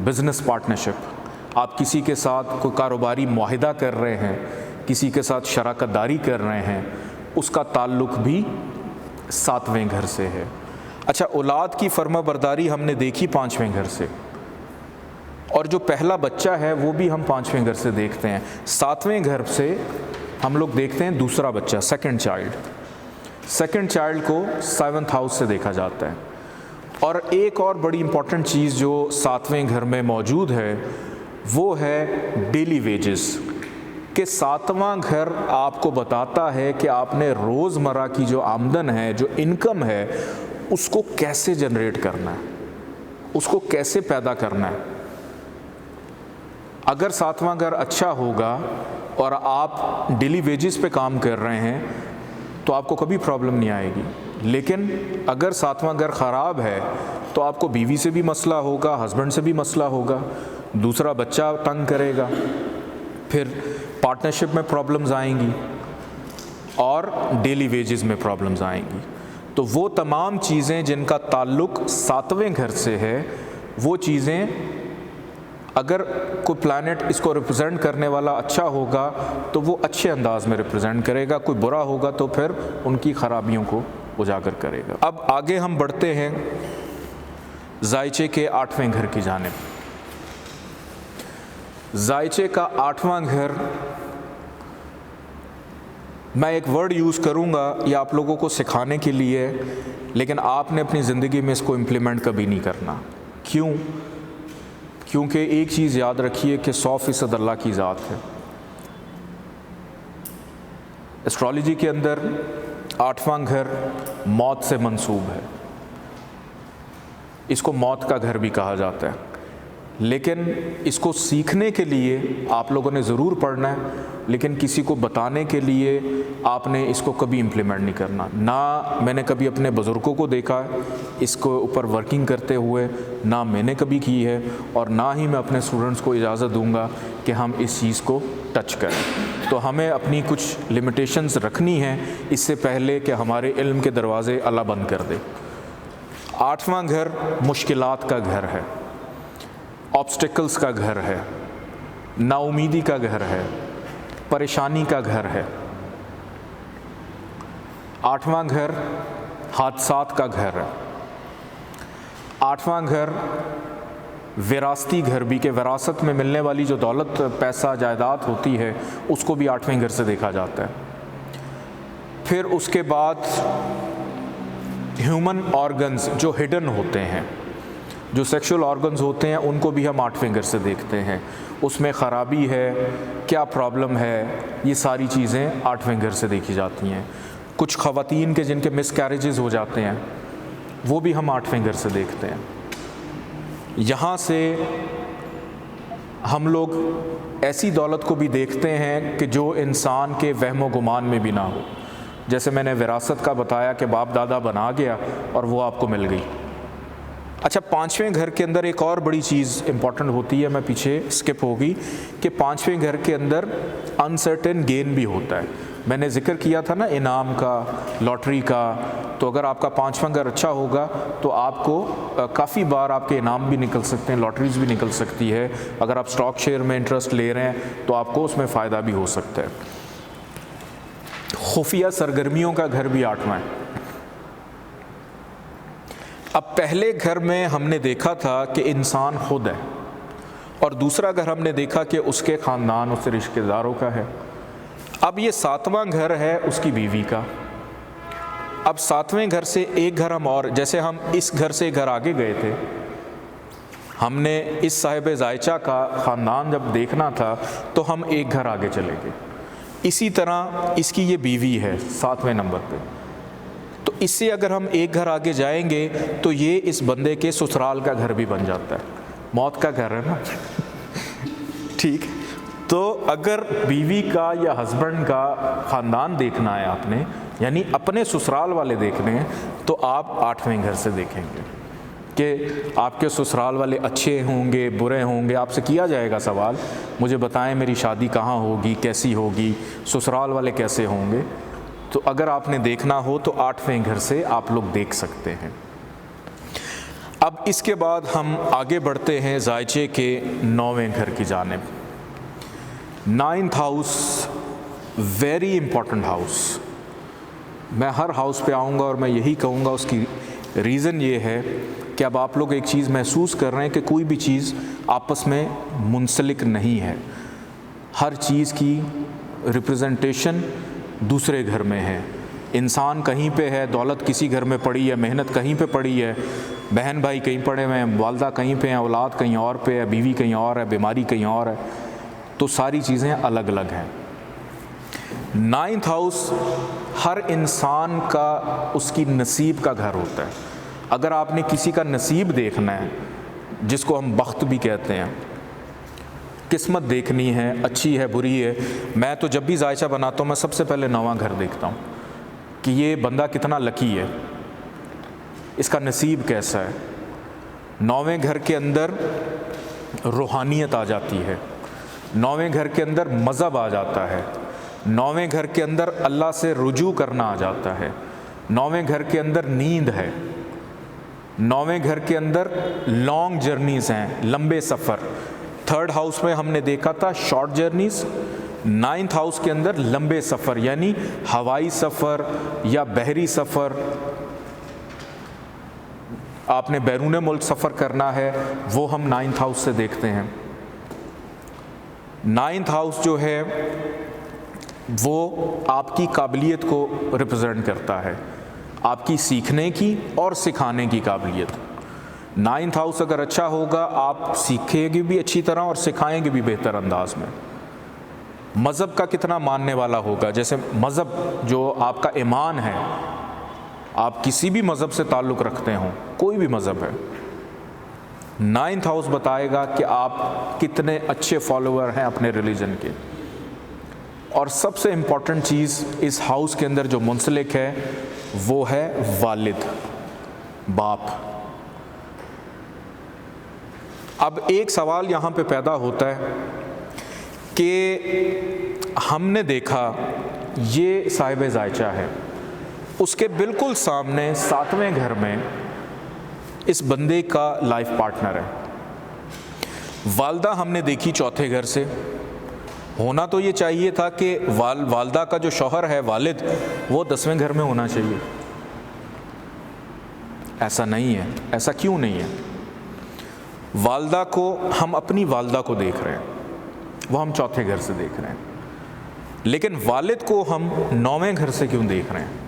بزنس پارٹنرشپ. آپ کسی کے ساتھ کوئی کاروباری معاہدہ کر رہے ہیں، کسی کے ساتھ شراکت داری کر رہے ہیں، اس کا تعلق بھی 7ویں گھر سے ہے. اچھا، اولاد کی فرما برداری ہم نے دیکھی 5ویں گھر سے، اور جو پہلا بچہ ہے وہ بھی ہم 5ویں گھر سے دیکھتے ہیں. 7ویں گھر سے ہم لوگ دیکھتے ہیں دوسرا بچہ، سیکنڈ چائلڈ کو 7th ہاؤس سے دیکھا جاتا ہے. اور ایک اور بڑی امپورٹنٹ چیز جو 7ویں گھر میں موجود ہے وہ ہے ڈیلی ویجز، کہ 7واں گھر آپ کو بتاتا ہے کہ آپ نے روزمرہ کی جو آمدن ہے، جو انکم ہے، اس کو کیسے جنریٹ کرنا ہے، اس کو کیسے پیدا کرنا ہے. اگر 7واں گھر اچھا ہوگا اور آپ ڈیلی ویجز پہ کام کر رہے ہیں تو آپ کو کبھی پرابلم نہیں آئے گی. لیکن اگر 7واں گھر خراب ہے تو آپ کو بیوی سے بھی مسئلہ ہوگا، ہسبینڈ سے بھی مسئلہ ہوگا، دوسرا بچہ تنگ کرے گا، پھر پارٹنرشپ میں پرابلمز آئیں گی، اور ڈیلی ویجز میں پرابلمز آئیں گی. تو وہ تمام چیزیں جن کا تعلق 7ویں گھر سے ہے، وہ چیزیں اگر کوئی پلانٹ اس کو ریپرزینٹ کرنے والا اچھا ہوگا تو وہ اچھے انداز میں ریپرزینٹ کرے گا، کوئی برا ہوگا تو پھر ان کی خرابیوں کو اجاگر کرے گا. اب آگے ہم بڑھتے ہیں ذائچے کے 8ویں گھر کی جانب. ذائچے کا 8واں گھر، میں ایک ورڈ یوز کروں گا یہ آپ لوگوں کو سکھانے کے لیے، لیکن آپ نے اپنی زندگی میں اس کو امپلیمنٹ کبھی نہیں کرنا. کیوں؟ کیونکہ ایک چیز یاد رکھیے کہ 100% اللہ کی ذات ہے. ایسٹرالوجی کے اندر 8واں گھر موت سے منسوب ہے، اس کو موت کا گھر بھی کہا جاتا ہے. لیکن اس کو سیکھنے کے لیے آپ لوگوں نے ضرور پڑھنا ہے، لیکن کسی کو بتانے کے لیے آپ نے اس کو کبھی امپلیمنٹ نہیں کرنا. نہ میں نے کبھی اپنے بزرگوں کو دیکھا اس کو اوپر ورکنگ کرتے ہوئے، نہ میں نے کبھی کی ہے، اور نہ ہی میں اپنے اسٹوڈنٹس کو اجازت دوں گا کہ ہم اس چیز کو ٹچ کریں. تو ہمیں اپنی کچھ لمیٹیشنز رکھنی ہیں اس سے پہلے کہ ہمارے علم کے دروازے اللہ بند کر دے. 8واں گھر مشکلات کا گھر ہے، آبسٹیکلز کا گھر ہے، نا امیدی کا گھر ہے، پریشانی کا گھر ہے. 8واں گھر حادثات کا گھر ہے. 8واں گھر وراثتی گھر بھی، کہ وراثت میں ملنے والی جو دولت، پیسہ، جائیداد ہوتی ہے اس کو بھی 8ویں گھر سے دیکھا جاتا ہے. پھر اس کے بعد ہیومن آرگنز جو ہڈن ہوتے ہیں، جو سیکشول آرگنز ہوتے ہیں، ان کو بھی ہم 8ویں گھر سے دیکھتے ہیں. اس میں خرابی ہے، کیا پرابلم ہے، یہ ساری چیزیں 8ویں گھر سے دیکھی جاتی ہیں. کچھ خواتین کے جن کے مس کیریجز ہو جاتے ہیں وہ بھی ہم 8ویں گھر سے دیکھتے ہیں. یہاں سے ہم لوگ ایسی دولت کو بھی دیکھتے ہیں کہ جو انسان کے وہم و گمان میں بھی نہ ہو. جیسے میں نے وراثت کا بتایا کہ باپ دادا بنا گیا اور وہ آپ کو مل گئی. اچھا، پانچویں گھر کے اندر ایک اور بڑی چیز امپورٹنٹ ہوتی ہے، میں پیچھے اسکپ ہوگی، کہ پانچویں گھر کے اندر انسرٹن گین بھی ہوتا ہے. میں نے ذکر کیا تھا نا انعام کا، لاٹری کا. تو اگر آپ کا پانچواں گھر اچھا ہوگا تو آپ کو کافی بار آپ کے انعام بھی نکل سکتے ہیں، لاٹریز بھی نکل سکتی ہے. اگر آپ اسٹاک شیئر میں انٹرسٹ لے رہے ہیں تو آپ کو اس میں فائدہ بھی ہو سکتا ہے. خفیہ سرگرمیوں کا گھر بھی آٹھواں ہے. اب پہلے گھر میں ہم نے دیکھا تھا کہ انسان خود ہے، اور دوسرا گھر ہم نے دیکھا کہ اس کے خاندان، اس کے رشتہ داروں کا ہے. اب یہ ساتواں گھر ہے اس کی بیوی کا. اب ساتویں گھر سے ایک گھر ہم اور، جیسے ہم اس گھر سے ایک گھر آگے گئے تھے، ہم نے اس صاحب زائچہ کا خاندان جب دیکھنا تھا تو ہم ایک گھر آگے چلے گئے. اسی طرح اس کی یہ بیوی ہے ساتویں نمبر پہ، تو اس سے اگر ہم ایک گھر آگے جائیں گے تو یہ اس بندے کے سسرال کا گھر بھی بن جاتا ہے. موت کا گھر ہے نا. ٹھیک، تو اگر بیوی کا یا ہسبینڈ کا خاندان دیکھنا ہے آپ نے، یعنی اپنے سسرال والے دیکھنے ہیں، تو آپ آٹھویں گھر سے دیکھیں گے کہ آپ کے سسرال والے اچھے ہوں گے، برے ہوں گے. آپ سے کیا جائے گا سوال، مجھے بتائیں میری شادی کہاں ہوگی، کیسی ہوگی، سسرال والے کیسے ہوں گے. تو اگر آپ نے دیکھنا ہو تو آٹھویں گھر سے آپ لوگ دیکھ سکتے ہیں. اب اس کے بعد ہم آگے بڑھتے ہیں زائچے کے نویں گھر کی جانب. Ninth house very important house. میں ہر ہاؤس پہ آؤں گا اور میں یہی کہوں گا. اس کی ریزن یہ ہے کہ اب آپ لوگ ایک چیز محسوس کر رہے ہیں کہ کوئی بھی چیز آپس میں منسلک نہیں ہے. ہر چیز کی ریپرزنٹیشن دوسرے گھر میں ہے. انسان کہیں پہ ہے، دولت کسی گھر میں پڑی ہے، محنت کہیں پہ پڑی ہے، بہن بھائی کہیں پڑے ہوئے ہیں، والدہ کہیں پہ ہیں، اولاد کہیں اور پہ ہے، بیوی کہیں اور ہے، بیماری کہیں اور ہے. تو ساری چیزیں الگ الگ ہیں. نائنتھ ہاؤس ہر انسان کا اس کی نصیب کا گھر ہوتا ہے. اگر آپ نے کسی کا نصیب دیکھنا ہے، جس کو ہم بخت بھی کہتے ہیں، قسمت دیکھنی ہے، اچھی ہے بری ہے، میں تو جب بھی زائچہ بناتا ہوں میں سب سے پہلے نواں گھر دیکھتا ہوں کہ یہ بندہ کتنا لکی ہے، اس کا نصیب کیسا ہے. نویں گھر کے اندر روحانیت آ جاتی ہے، نویں گھر کے اندر مذہب آ جاتا ہے، نویں گھر کے اندر اللہ سے رجوع کرنا آ جاتا ہے، نویں گھر کے اندر نیند ہے، نویں گھر کے اندر لانگ جرنیز ہیں، لمبے سفر. تھرڈ ہاؤس میں ہم نے دیکھا تھا شارٹ جرنیز. نائنتھ ہاؤس کے اندر لمبے سفر، یعنی ہوائی سفر یا بحری سفر. آپ نے بیرون ملک سفر کرنا ہے، وہ ہم نائنتھ ہاؤس سے دیکھتے ہیں. نائنتھ ہاؤس جو ہے وہ آپ کی قابلیت کو ریپرزینٹ کرتا ہے، آپ کی سیکھنے کی اور سکھانے کی قابلیت. نائنتھ ہاؤس اگر اچھا ہوگا آپ سیکھیں گے بھی اچھی طرح اور سکھائیں گے بھی بہتر انداز میں. مذہب کا کتنا ماننے والا ہوگا، جیسے مذہب جو آپ کا ایمان ہے، آپ کسی بھی مذہب سے تعلق رکھتے ہوں، کوئی بھی مذہب ہے، نائنتھ ہاؤس بتائے گا کہ آپ کتنے اچھے فالوور ہیں اپنے ریلیجن کے. اور سب سے امپورٹنٹ چیز اس ہاؤس کے اندر جو منسلک ہے وہ ہے والد، باپ. اب ایک سوال یہاں پہ پیدا ہوتا ہے کہ ہم نے دیکھا یہ صاحب زائچہ ہے، اس کے بالکل سامنے ساتویں گھر میں اس بندے کا لائف پارٹنر ہے. والدہ ہم نے دیکھی چوتھے گھر سے. ہونا تو یہ چاہیے تھا کہ والدہ کا جو شوہر ہے والد، وہ 10ویں گھر میں ہونا چاہیے. ایسا نہیں ہے. ایسا کیوں نہیں ہے؟ والدہ کو ہم اپنی والدہ کو دیکھ رہے ہیں، وہ ہم چوتھے گھر سے دیکھ رہے ہیں، لیکن والد کو ہم 9ویں گھر سے کیوں دیکھ رہے ہیں؟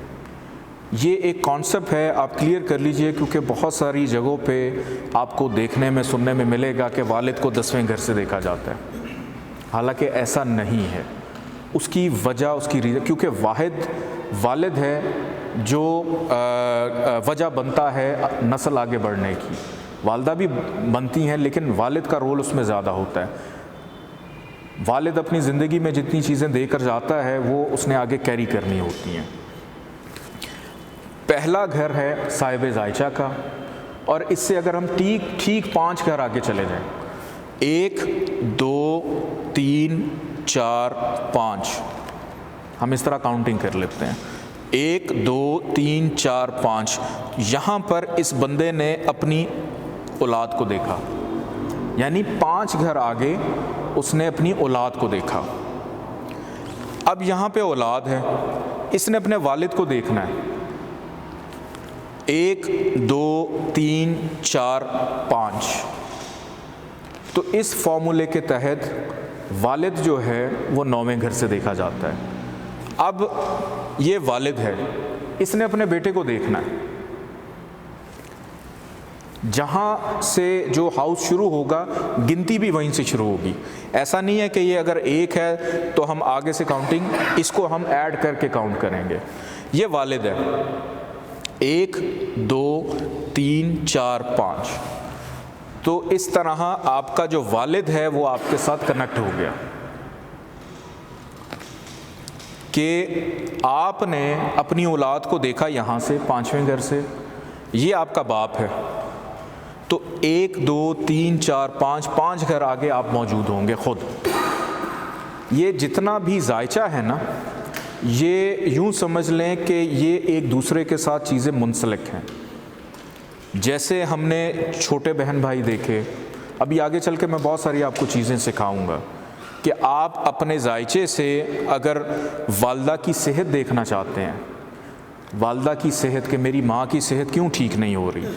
یہ ایک کانسیپٹ ہے، آپ کلیئر کر لیجئے، کیونکہ بہت ساری جگہوں پہ آپ کو دیکھنے میں سننے میں ملے گا کہ والد کو 10ویں گھر سے دیکھا جاتا ہے، حالانکہ ایسا نہیں ہے. اس کی وجہ، اس کی ریزن، کیونکہ والد ہے جو وجہ بنتا ہے نسل آگے بڑھنے کی. والدہ بھی بنتی ہیں لیکن والد کا رول اس میں زیادہ ہوتا ہے. والد اپنی زندگی میں جتنی چیزیں دے کر جاتا ہے وہ اس نے آگے کیری کرنی ہوتی ہیں۔ پہلا گھر ہے صاحب زائچہ کا، اور اس سے اگر ہم ٹھیک 5 گھر آگے چلے جائیں، 1 2 3 4 5، ہم اس طرح کاؤنٹنگ کر لیتے ہیں، 1 2 3 4 5۔ یہاں پر اس بندے نے اپنی اولاد کو دیکھا، یعنی 5 گھر آگے اس نے اپنی اولاد کو دیکھا۔ اب یہاں پہ اولاد ہے، اس نے اپنے والد کو دیکھنا ہے، 1 2 3 4 5۔ تو اس فارمولے کے تحت والد جو ہے وہ 9ویں گھر سے دیکھا جاتا ہے۔ اب یہ والد ہے، اس نے اپنے بیٹے کو دیکھنا ہے، جہاں سے جو ہاؤس شروع ہوگا گنتی بھی وہیں سے شروع ہوگی۔ ایسا نہیں ہے کہ یہ اگر 1 ہے تو ہم آگے سے کاؤنٹنگ اس کو ہم ایڈ کر کے کاؤنٹ کریں گے۔ یہ والد ہے، 1 2 3 4 5۔ تو اس طرح آپ کا جو والد ہے وہ آپ کے ساتھ کنیکٹ ہو گیا کہ آپ نے اپنی اولاد کو دیکھا یہاں سے 5ویں گھر سے، یہ آپ کا باپ ہے۔ تو 1 2 3 4 5 گھر آگے آپ موجود ہوں گے خود۔ یہ جتنا بھی زائچہ ہے نا، یہ یوں سمجھ لیں کہ یہ ایک دوسرے کے ساتھ چیزیں منسلک ہیں۔ جیسے ہم نے چھوٹے بہن بھائی دیکھے، ابھی آگے چل کے میں بہت ساری آپ کو چیزیں سکھاؤں گا کہ آپ اپنے زائچے سے اگر والدہ کی صحت دیکھنا چاہتے ہیں، والدہ کی صحت، کہ میری ماں کی صحت کیوں ٹھیک نہیں ہو رہی،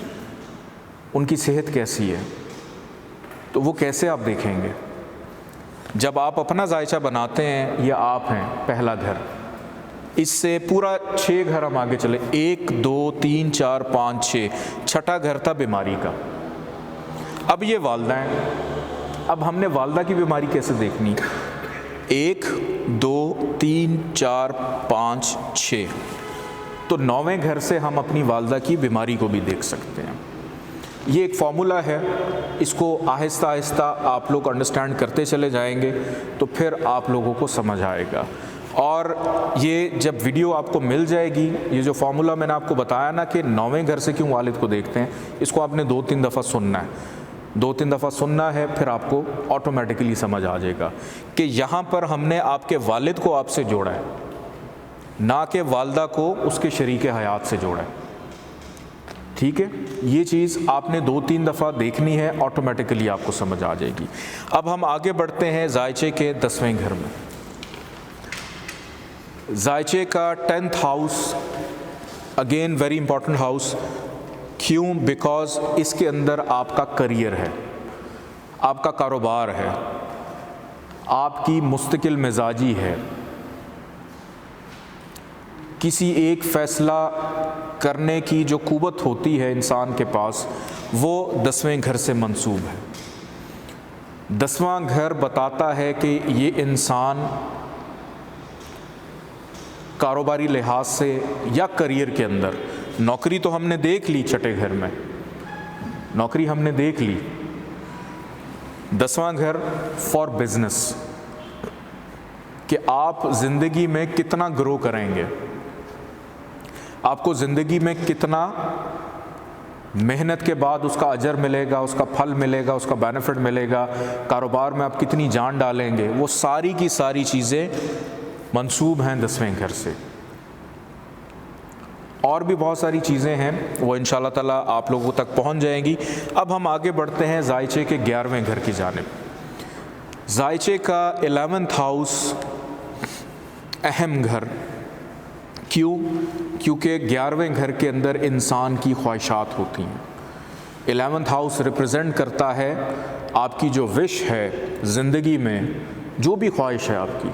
ان کی صحت کیسی ہے، تو وہ کیسے آپ دیکھیں گے؟ جب آپ اپنا زائچہ بناتے ہیں، یہ آپ ہیں پہلا گھر، اس سے پورا 6 گھر ہم آگے چلے، 1 2 3 4 5 6، 6ٹھا گھر تھا بیماری کا۔ اب یہ والدہ ہیں، اب ہم نے والدہ کی بیماری کیسے دیکھنی؟ 1 2 3 4 5 6، تو 9ویں گھر سے ہم اپنی والدہ کی بیماری کو بھی دیکھ سکتے ہیں۔ یہ ایک فارمولہ ہے، اس کو آہستہ آہستہ آپ لوگ انڈرسٹینڈ کرتے چلے جائیں گے تو پھر آپ لوگوں کو سمجھ آئے گا۔ اور یہ جب ویڈیو آپ کو مل جائے گی، یہ جو فارمولہ میں نے آپ کو بتایا نا کہ 9ویں گھر سے کیوں والد کو دیکھتے ہیں، اس کو آپ نے 2-3 دفعہ سننا ہے، 2-3 دفعہ سننا ہے، پھر آپ کو آٹومیٹکلی سمجھ آ جائے گا کہ یہاں پر ہم نے آپ کے والد کو آپ سے جوڑا ہے، نہ کہ والدہ کو اس کے شریک حیات سے جوڑا ہے۔ ٹھیک ہے، یہ چیز آپ نے 2-3 دفعہ دیکھنی ہے، آٹومیٹکلی آپ کو سمجھ آ جائے گی۔ اب ہم آگے بڑھتے ہیں زائچے کے 10ویں گھر میں۔ زائچے کا 10th house, again very important house, کیوں؟ بیکاز اس کے اندر آپ کا کریئر ہے، آپ کا کاروبار ہے، آپ کی مستقل مزاجی ہے، کسی ایک فیصلہ کرنے کی جو قوت ہوتی ہے انسان کے پاس، وہ 10ویں گھر سے منسوب ہے۔ 10واں گھر بتاتا ہے کہ یہ انسان کاروباری لحاظ سے یا کریئر کے اندر، نوکری تو ہم نے دیکھ لی، 6ٹھے گھر میں نوکری ہم نے دیکھ لی، 10واں گھر فار بزنس، کہ آپ زندگی میں کتنا گرو کریں گے، آپ کو زندگی میں کتنا محنت کے بعد اس کا اجر ملے گا، اس کا پھل ملے گا، اس کا بینیفٹ ملے گا، کاروبار میں آپ کتنی جان ڈالیں گے، وہ ساری کی ساری چیزیں منسوب ہیں 10ویں گھر سے۔ اور بھی بہت ساری چیزیں ہیں، وہ انشاءاللہ تعالیٰ آپ لوگوں تک پہنچ جائیں گی۔ اب ہم آگے بڑھتے ہیں زائچے کے 11ویں گھر کی جانب۔ زائچے کا 11th ہاؤس اہم گھر، کیوں؟ کیونکہ 11ویں گھر کے اندر انسان کی خواہشات ہوتی ہیں۔ 11th ہاؤس ریپرزینٹ کرتا ہے آپ کی جو وش ہے زندگی میں، جو بھی خواہش ہے آپ کی،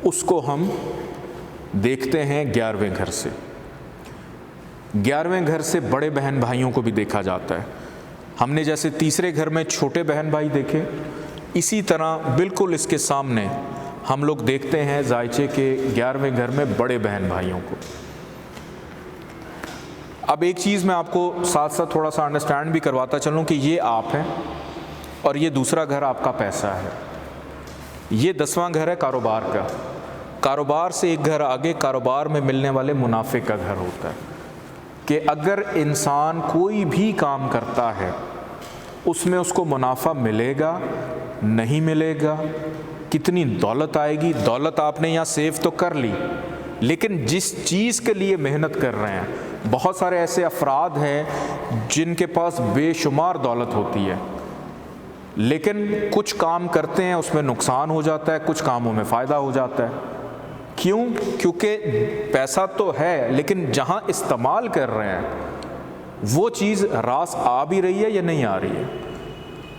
اس کو ہم دیکھتے ہیں 11ویں گھر سے۔ 11ویں گھر سے بڑے بہن بھائیوں کو بھی دیکھا جاتا ہے۔ ہم نے جیسے تیسرے گھر میں چھوٹے بہن بھائی دیکھے، اسی طرح بالکل اس کے سامنے ہم لوگ دیکھتے ہیں زائچے کے 11ویں گھر میں بڑے بہن بھائیوں کو۔ اب ایک چیز میں آپ کو ساتھ ساتھ تھوڑا سا انڈرسٹینڈ بھی کرواتا چلوں کہ یہ آپ ہیں اور یہ دوسرا گھر آپ کا پیسہ ہے۔ یہ 10واں گھر ہے کاروبار کا. کاروبار سے ایک گھر آگے کاروبار میں ملنے والے منافع کا گھر ہوتا ہے کہ اگر انسان کوئی بھی کام کرتا ہے اس میں اس کو منافع ملے گا نہیں ملے گا, کتنی دولت آئے گی, دولت آپ نے یہاں سیو تو کر لی لیکن جس چیز کے لیے محنت کر رہے ہیں, بہت سارے ایسے افراد ہیں جن کے پاس بے شمار دولت ہوتی ہے لیکن کچھ کام کرتے ہیں اس میں نقصان ہو جاتا ہے, کچھ کاموں میں فائدہ ہو جاتا ہے. کیوں؟ کیونکہ پیسہ تو ہے لیکن جہاں استعمال کر رہے ہیں وہ چیز راس آ بھی رہی ہے یا نہیں آ رہی ہے,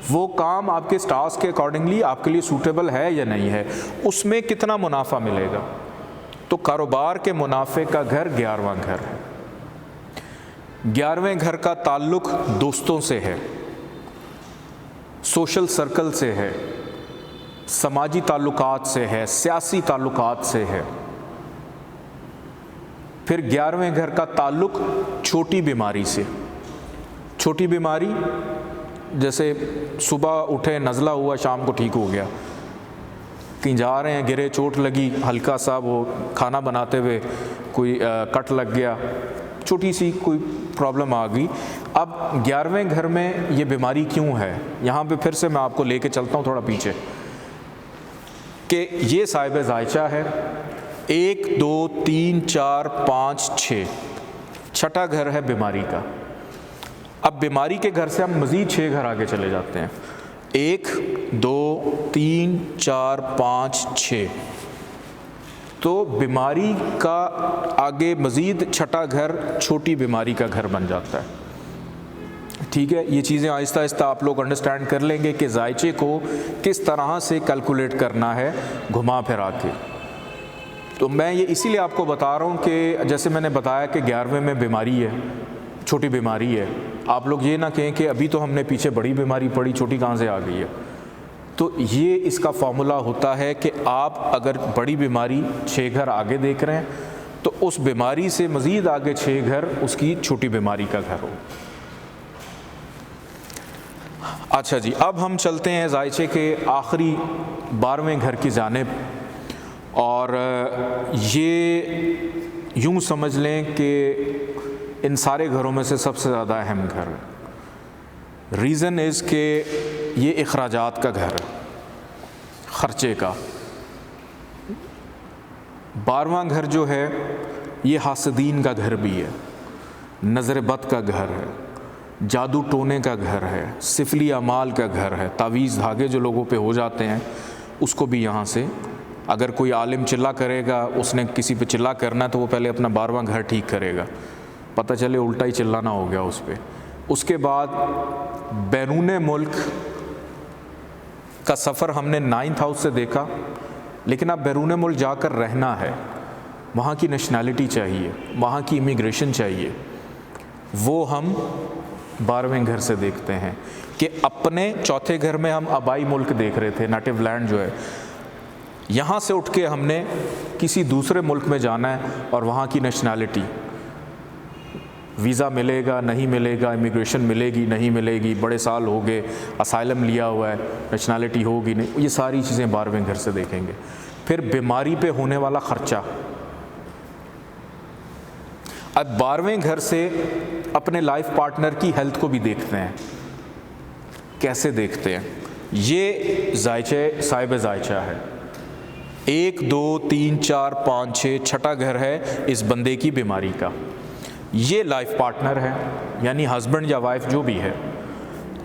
وہ کام آپ کے سٹارز کے اکارڈنگلی آپ کے لیے سوٹیبل ہے یا نہیں ہے, اس میں کتنا منافع ملے گا. تو کاروبار کے منافع کا گھر 11واں گھر ہے. 11ویں گھر کا تعلق دوستوں سے ہے, سوشل سرکل سے ہے, سماجی تعلقات سے ہے, سیاسی تعلقات سے ہے. پھر 11ویں گھر کا تعلق چھوٹی بیماری سے. چھوٹی بیماری جیسے صبح اٹھے نزلہ ہوا شام کو ٹھیک ہو گیا, کہیں جا رہے ہیں گرے چوٹ لگی, ہلکا سا وہ کھانا بناتے ہوئے کوئی کٹ لگ گیا, چھوٹی سی کوئی پرابلم آ گئی. اب 11ویں گھر میں یہ بیماری کیوں ہے, یہاں پہ پھر سے میں آپ کو لے کے چلتا ہوں تھوڑا پیچھے کہ یہ صاحب ذائچہ ہے. 1 2 3 4 5 6 چھٹا گھر ہے بیماری کا. اب بیماری کے گھر سے ہم مزید 6 گھر آگے چلے جاتے ہیں. 1 2 3 4 5 6 تو بیماری کا آگے مزید چھٹا گھر چھوٹی بیماری کا گھر بن جاتا ہے. ٹھیک ہے, یہ چیزیں آہستہ آہستہ آپ لوگ انڈرسٹینڈ کر لیں گے کہ ذائچے کو کس طرح سے کیلکولیٹ کرنا ہے گھما پھرا کے. تو میں یہ اسی لیے آپ کو بتا رہا ہوں کہ جیسے میں نے بتایا کہ 11ویں میں بیماری ہے, چھوٹی بیماری ہے, آپ لوگ یہ نہ کہیں کہ ابھی تو ہم نے پیچھے بڑی بیماری پڑھی, چھوٹی کہاں سے آ گئی ہے. تو یہ اس کا فارمولا ہوتا ہے کہ آپ اگر بڑی بیماری 6 گھر آگے دیکھ رہے ہیں تو اس بیماری سے مزید آگے 6 گھر اس کی چھوٹی بیماری کا گھر ہو. اچھا جی, اب ہم چلتے ہیں ذائچے کے آخری 12ویں گھر کی جانب, اور یہ یوں سمجھ لیں کہ ان سارے گھروں میں سے سب سے زیادہ اہم گھر ہے. ریزن از کہ یہ اخراجات کا گھر ہے, خرچے کا. 12واں گھر جو ہے یہ حاسدین کا گھر بھی ہے, نظر بد کا گھر ہے, جادو ٹونے کا گھر ہے, سفلی اعمال کا گھر ہے. تعویذ دھاگے جو لوگوں پہ ہو جاتے ہیں اس کو بھی یہاں سے, اگر کوئی عالم چلا کرے گا, اس نے کسی پہ چلا کرنا ہے تو وہ پہلے اپنا 12واں گھر ٹھیک کرے گا, پتہ چلے الٹا ہی چلانا ہو گیا اس پہ. اس کے بعد بیرون ملک کا سفر ہم نے 9th ہاؤس سے دیکھا, لیکن اب بیرون ملک جا کر رہنا ہے, وہاں کی نیشنلٹی چاہیے, وہاں کی امیگریشن چاہیے, وہ ہم 12ویں گھر سے دیکھتے ہیں. کہ اپنے چوتھے گھر میں ہم آبائی ملک دیکھ رہے تھے, نیٹو لینڈ جو ہے, یہاں سے اٹھ کے ہم نے کسی دوسرے ملک میں جانا ہے اور وہاں کی نیشنلٹی, ویزا ملے گا نہیں ملے گا, امیگریشن ملے گی نہیں ملے گی, بڑے سال ہو گئے, اسائلم لیا ہوا ہے, نیشنلٹی ہوگی نہیں, یہ ساری چیزیں 12ویں گھر سے دیکھیں گے. پھر بیماری پہ ہونے والا خرچہ. اب 12ویں گھر سے اپنے لائف پارٹنر کی ہیلتھ کو بھی دیکھتے ہیں. کیسے دیکھتے ہیں؟ یہ ذائچے صاحب ذائچہ ہے. 1 2 3 4 5 6 چھٹا گھر ہے اس بندے کی بیماری کا. یہ لائف پارٹنر ہے, یعنی ہسبینڈ یا وائف جو بھی ہے.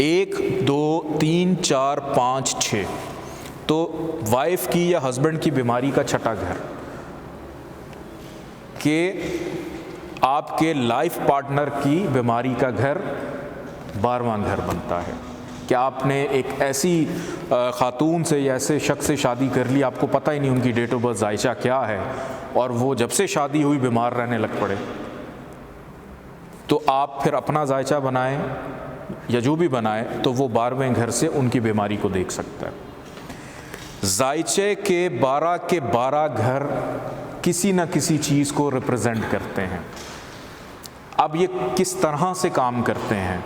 1 2 3 4 5 6 تو وائف کی یا ہسبینڈ کی بیماری کا چھٹا گھر, کہ آپ کے لائف پارٹنر کی بیماری کا گھر 12واں گھر بنتا ہے. کہ آپ نے ایک ایسی خاتون سے یا ایسے شخص سے شادی کر لی, آپ کو پتہ ہی نہیں ان کی ڈیٹ آف برتھ ذائچہ کیا ہے, اور وہ جب سے شادی ہوئی بیمار رہنے لگ پڑے, تو آپ پھر اپنا ذائچہ بنائیں یا جو بھی بنائیں تو وہ 12ویں گھر سے ان کی بیماری کو دیکھ سکتا ہے. ذائچے کے 12 کے 12 گھر کسی نہ کسی چیز کو ریپرزینٹ کرتے ہیں. اب یہ کس طرح سے کام کرتے ہیں؟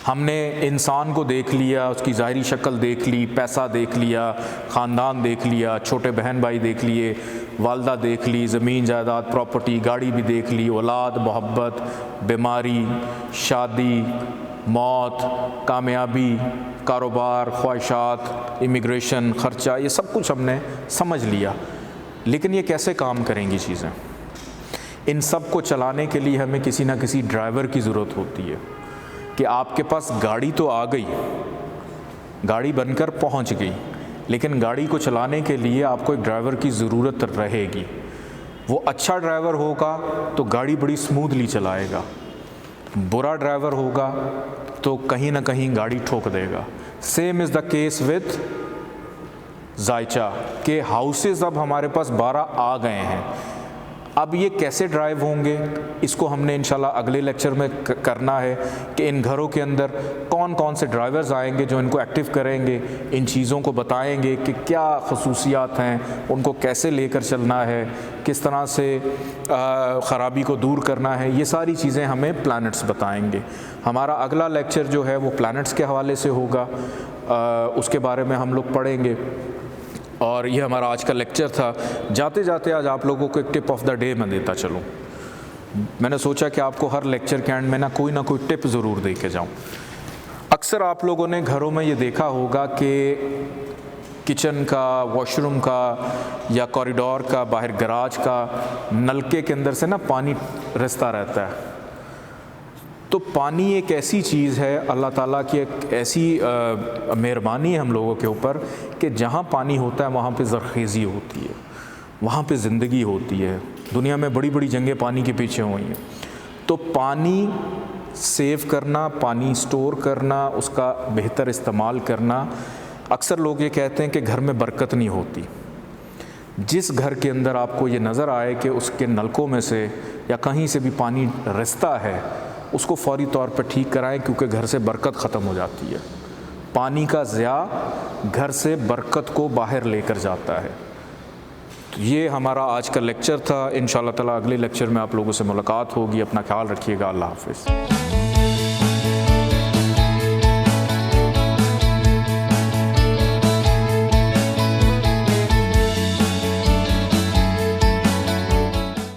ہم نے انسان کو دیکھ لیا، اس کی ظاہری شکل دیکھ لی، پیسہ دیکھ لیا، خاندان دیکھ لیا، چھوٹے بہن بھائی دیکھ لیے، والدہ دیکھ لی، زمین جائیداد پراپرٹی گاڑی بھی دیکھ لی، اولاد، محبت، بیماری، شادی، موت، کامیابی، کاروبار، خواہشات، امیگریشن، خرچہ، یہ سب کچھ ہم نے سمجھ لیا۔ لیکن یہ کیسے کام کریں گی چیزیں؟ ان سب کو چلانے کے لیے ہمیں کسی نہ کسی ڈرائیور کی ضرورت ہوتی ہے کہ آپ کے پاس گاڑی تو آ گئی، گاڑی بن کر پہنچ گئی، لیکن گاڑی کو چلانے کے لیے آپ کو ایک ڈرائیور کی ضرورت رہے گی۔ وہ اچھا ڈرائیور ہوگا تو گاڑی بڑی سموتھلی چلائے گا، برا ڈرائیور ہوگا تو کہیں نہ کہیں گاڑی ٹھوک دے گا۔ Same is the case with ذائچہ کہ ہاؤسز اب ہمارے پاس 12 آ گئے ہیں۔ اب یہ کیسے ڈرائیو ہوں گے، اس کو ہم نے انشاءاللہ اگلے لیکچر میں کرنا ہے کہ ان گھروں کے اندر کون کون سے ڈرائیورز آئیں گے جو ان کو ایکٹیو کریں گے، ان چیزوں کو بتائیں گے کہ کیا خصوصیات ہیں، ان کو کیسے لے کر چلنا ہے، کس طرح سے خرابی کو دور کرنا ہے، یہ ساری چیزیں ہمیں پلانٹس بتائیں گے۔ ہمارا اگلا لیکچر جو ہے وہ پلانٹس کے حوالے سے ہوگا، اس کے بارے میں ہم لوگ پڑھیں گے۔ اور یہ ہمارا آج کا لیکچر تھا۔ جاتے جاتے آج آپ لوگوں کو ایک ٹپ آف دا ڈے میں دیتا چلوں۔ میں نے سوچا کہ آپ کو ہر لیکچر کے اینڈ میں نہ کوئی ٹپ ضرور دے کے جاؤں۔ اکثر آپ لوگوں نے گھروں میں یہ دیکھا ہوگا کہ کچن کا، واش روم کا یا کوریڈور کا، باہر گراج کا نلکے کے اندر سے نا پانی رستا رہتا ہے۔ تو پانی ایک ایسی چیز ہے، اللہ تعالیٰ کی ایک ایسی مہربانی ہے ہم لوگوں کے اوپر کہ جہاں پانی ہوتا ہے وہاں پہ زرخیزی ہوتی ہے، وہاں پہ زندگی ہوتی ہے۔ دنیا میں بڑی بڑی جنگیں پانی کے پیچھے ہوئی ہیں۔ تو پانی سیو کرنا، پانی سٹور کرنا، اس کا بہتر استعمال کرنا، اکثر لوگ یہ کہتے ہیں کہ گھر میں برکت نہیں ہوتی۔ جس گھر کے اندر آپ کو یہ نظر آئے کہ اس کے نلکوں میں سے یا کہیں سے بھی پانی رستا ہے، اس کو فوری طور پہ ٹھیک کرائیں، کیونکہ گھر سے برکت ختم ہو جاتی ہے۔ پانی کا ضیاع گھر سے برکت کو باہر لے کر جاتا ہے۔ تو یہ ہمارا آج کا لیکچر تھا۔ انشاءاللہ تعالیٰ اگلے لیکچر میں آپ لوگوں سے ملاقات ہوگی۔ اپنا خیال رکھیے گا۔ اللہ حافظ۔